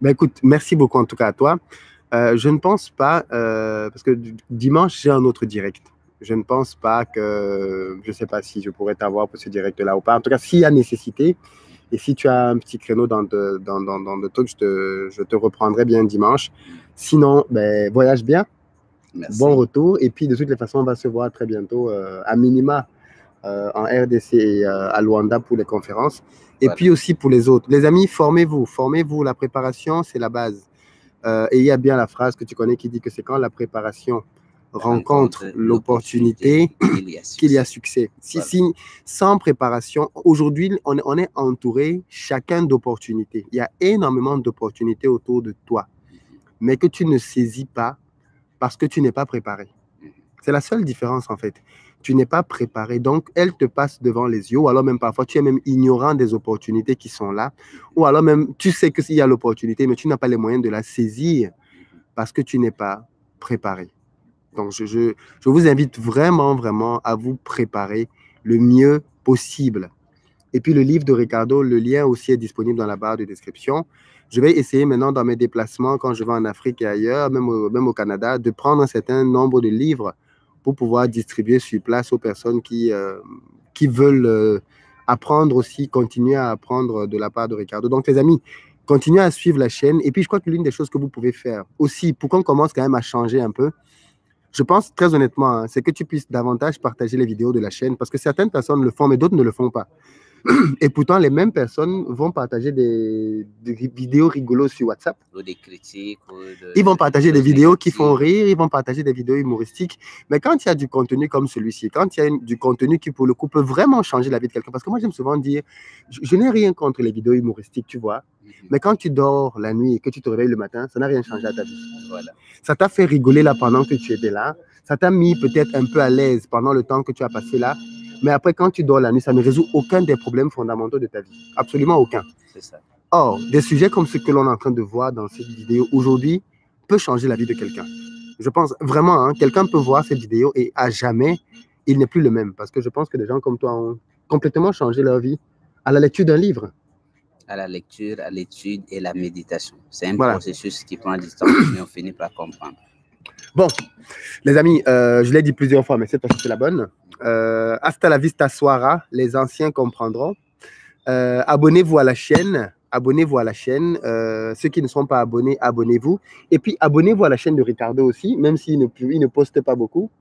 Ben écoute, merci beaucoup en tout cas à toi. Je ne pense pas, parce que dimanche, j'ai un autre direct. Je ne pense pas que, je ne sais pas si je pourrais t'avoir pour ce direct-là ou pas. En tout cas, s'il y a nécessité, et si tu as un petit créneau dans le talk, je te reprendrai bien dimanche. Sinon, ben, voyage bien. Merci. Bon retour. Et puis, de toutes les façons, on va se voir très bientôt, à minima, en RDC et à Luanda pour les conférences. Et puis aussi pour les autres. Les amis, formez-vous. Formez-vous. La préparation, c'est la base. Et il y a bien la phrase que tu connais qui dit que c'est quand la préparation rencontre l'opportunité qu'il y a succès. Sans préparation, aujourd'hui, on est entouré chacun d'opportunités. Il y a énormément d'opportunités autour de toi, mais que tu ne saisis pas parce que tu n'es pas préparé. C'est la seule différence en fait. Tu n'es pas préparé, donc elle te passe devant les yeux, ou alors même parfois tu es même ignorant des opportunités qui sont là, ou alors même tu sais qu'il y a l'opportunité, mais tu n'as pas les moyens de la saisir parce que tu n'es pas préparé. Donc je vous invite vraiment à vous préparer le mieux possible. Et puis le livre de Ricardo, le lien aussi est disponible dans la barre de description. Je vais essayer maintenant dans mes déplacements, quand je vais en Afrique et ailleurs, même au Canada, de prendre un certain nombre de livres pour pouvoir distribuer sur place aux personnes qui veulent apprendre aussi, continuer à apprendre de la part de Ricardo. Donc, les amis, continuez à suivre la chaîne. Et puis, je crois que l'une des choses que vous pouvez faire aussi, pour qu'on commence quand même à changer un peu, je pense très honnêtement, hein, c'est que tu puisses davantage partager les vidéos de la chaîne parce que certaines personnes le font, mais d'autres ne le font pas. Et pourtant, les mêmes personnes vont partager des vidéos rigolos sur WhatsApp. Ou des critiques. Ils vont partager des vidéos qui font rire, ils vont partager des vidéos humoristiques. Mais quand il y a du contenu comme celui-ci, quand il y a du contenu qui, pour le coup, peut vraiment changer la vie de quelqu'un, parce que moi, j'aime souvent dire, je n'ai rien contre les vidéos humoristiques, tu vois. Mais quand tu dors la nuit et que tu te réveilles le matin, ça n'a rien changé à ta vie. Voilà. Ça t'a fait rigoler là pendant que tu étais là. Ça t'a mis peut-être un peu à l'aise pendant le temps que tu as passé là. Mais après, quand tu dors la nuit, ça ne résout aucun des problèmes fondamentaux de ta vie. Absolument aucun. C'est ça. Or, des sujets comme ce que l'on est en train de voir dans cette vidéo aujourd'hui peut changer la vie de quelqu'un. Je pense vraiment, hein, quelqu'un peut voir cette vidéo et à jamais, il n'est plus le même. Parce que je pense que des gens comme toi ont complètement changé leur vie à la lecture d'un livre. À la lecture, à l'étude et la méditation. C'est un processus qui prend du temps, mais on finit par comprendre. Bon, les amis, je l'ai dit plusieurs fois, mais cette fois-ci, c'est la bonne. Hasta la vista soara, les anciens comprendront. Abonnez-vous à la chaîne. Abonnez-vous à la chaîne. Ceux qui ne sont pas abonnés, abonnez-vous. Et puis, abonnez-vous à la chaîne de Ricardo aussi, même s'il ne poste pas beaucoup.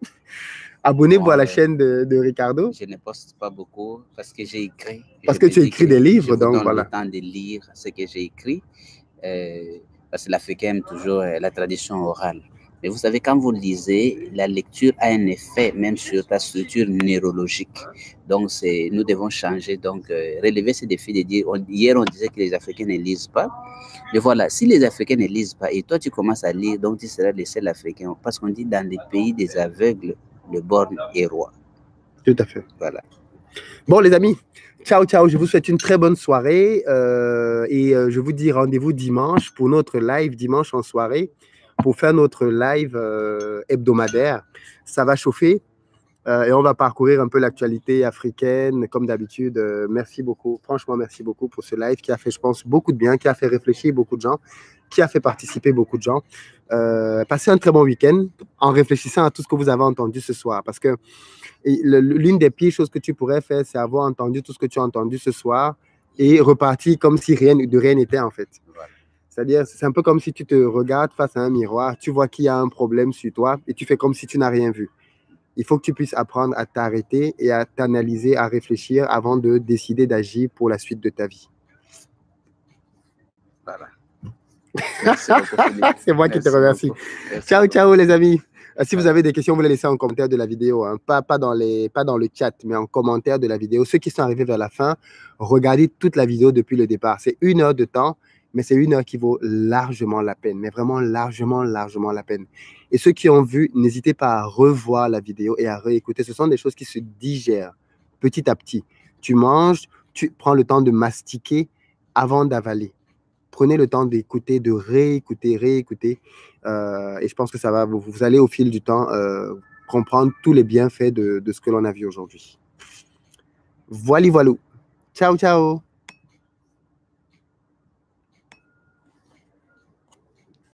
Abonnez-vous à la chaîne de Ricardo. Je ne poste pas beaucoup parce que j'ai écrit. Parce que tu écris des livres, donc voilà. Je donne le temps de lire ce que j'ai écrit. Parce que l'Africain aime toujours la tradition orale. Mais vous savez, quand vous lisez, la lecture a un effet même sur ta structure neurologique. Donc, nous devons changer, donc relever ce défi de dire, hier on disait que les Africains ne lisent pas. Mais voilà, si les Africains ne lisent pas et toi tu commences à lire, donc tu seras le seul Africain. Parce qu'on dit dans les pays des aveugles, le borgne est roi. Tout à fait. Voilà. Bon, les amis, ciao, ciao. Je vous souhaite une très bonne soirée et je vous dis rendez-vous dimanche pour notre live, dimanche en soirée, pour faire notre live hebdomadaire. Ça va chauffer et on va parcourir un peu l'actualité africaine comme d'habitude. Merci beaucoup, franchement, merci beaucoup pour ce live qui a fait, je pense, beaucoup de bien, qui a fait réfléchir beaucoup de gens, qui a fait participer beaucoup de gens. Passez un très bon week-end en réfléchissant à tout ce que vous avez entendu ce soir. Parce que l'une des pires choses que tu pourrais faire, c'est avoir entendu tout ce que tu as entendu ce soir et repartir comme si rien n'était en fait. Voilà. C'est-à-dire, c'est un peu comme si tu te regardes face à un miroir, tu vois qu'il y a un problème sur toi et tu fais comme si tu n'as rien vu. Il faut que tu puisses apprendre à t'arrêter et à t'analyser, à réfléchir avant de décider d'agir pour la suite de ta vie. Voilà. C'est moi qui te remercie. Ciao, ciao les amis. Si vous avez des questions, vous les laissez en commentaire de la vidéo. Hein. Pas dans le chat, mais en commentaire de la vidéo. Ceux qui sont arrivés vers la fin, regardez toute la vidéo depuis le départ. C'est 1 heure de temps, mais c'est 1 heure qui vaut largement la peine. Mais vraiment largement la peine. Et ceux qui ont vu, n'hésitez pas à revoir la vidéo et à réécouter. Ce sont des choses qui se digèrent petit à petit. Tu manges, tu prends le temps de mastiquer avant d'avaler. Prenez le temps d'écouter, de réécouter. Et je pense que ça va, vous allez au fil du temps comprendre tous les bienfaits de ce que l'on a vu aujourd'hui. Voilà. Ciao, ciao.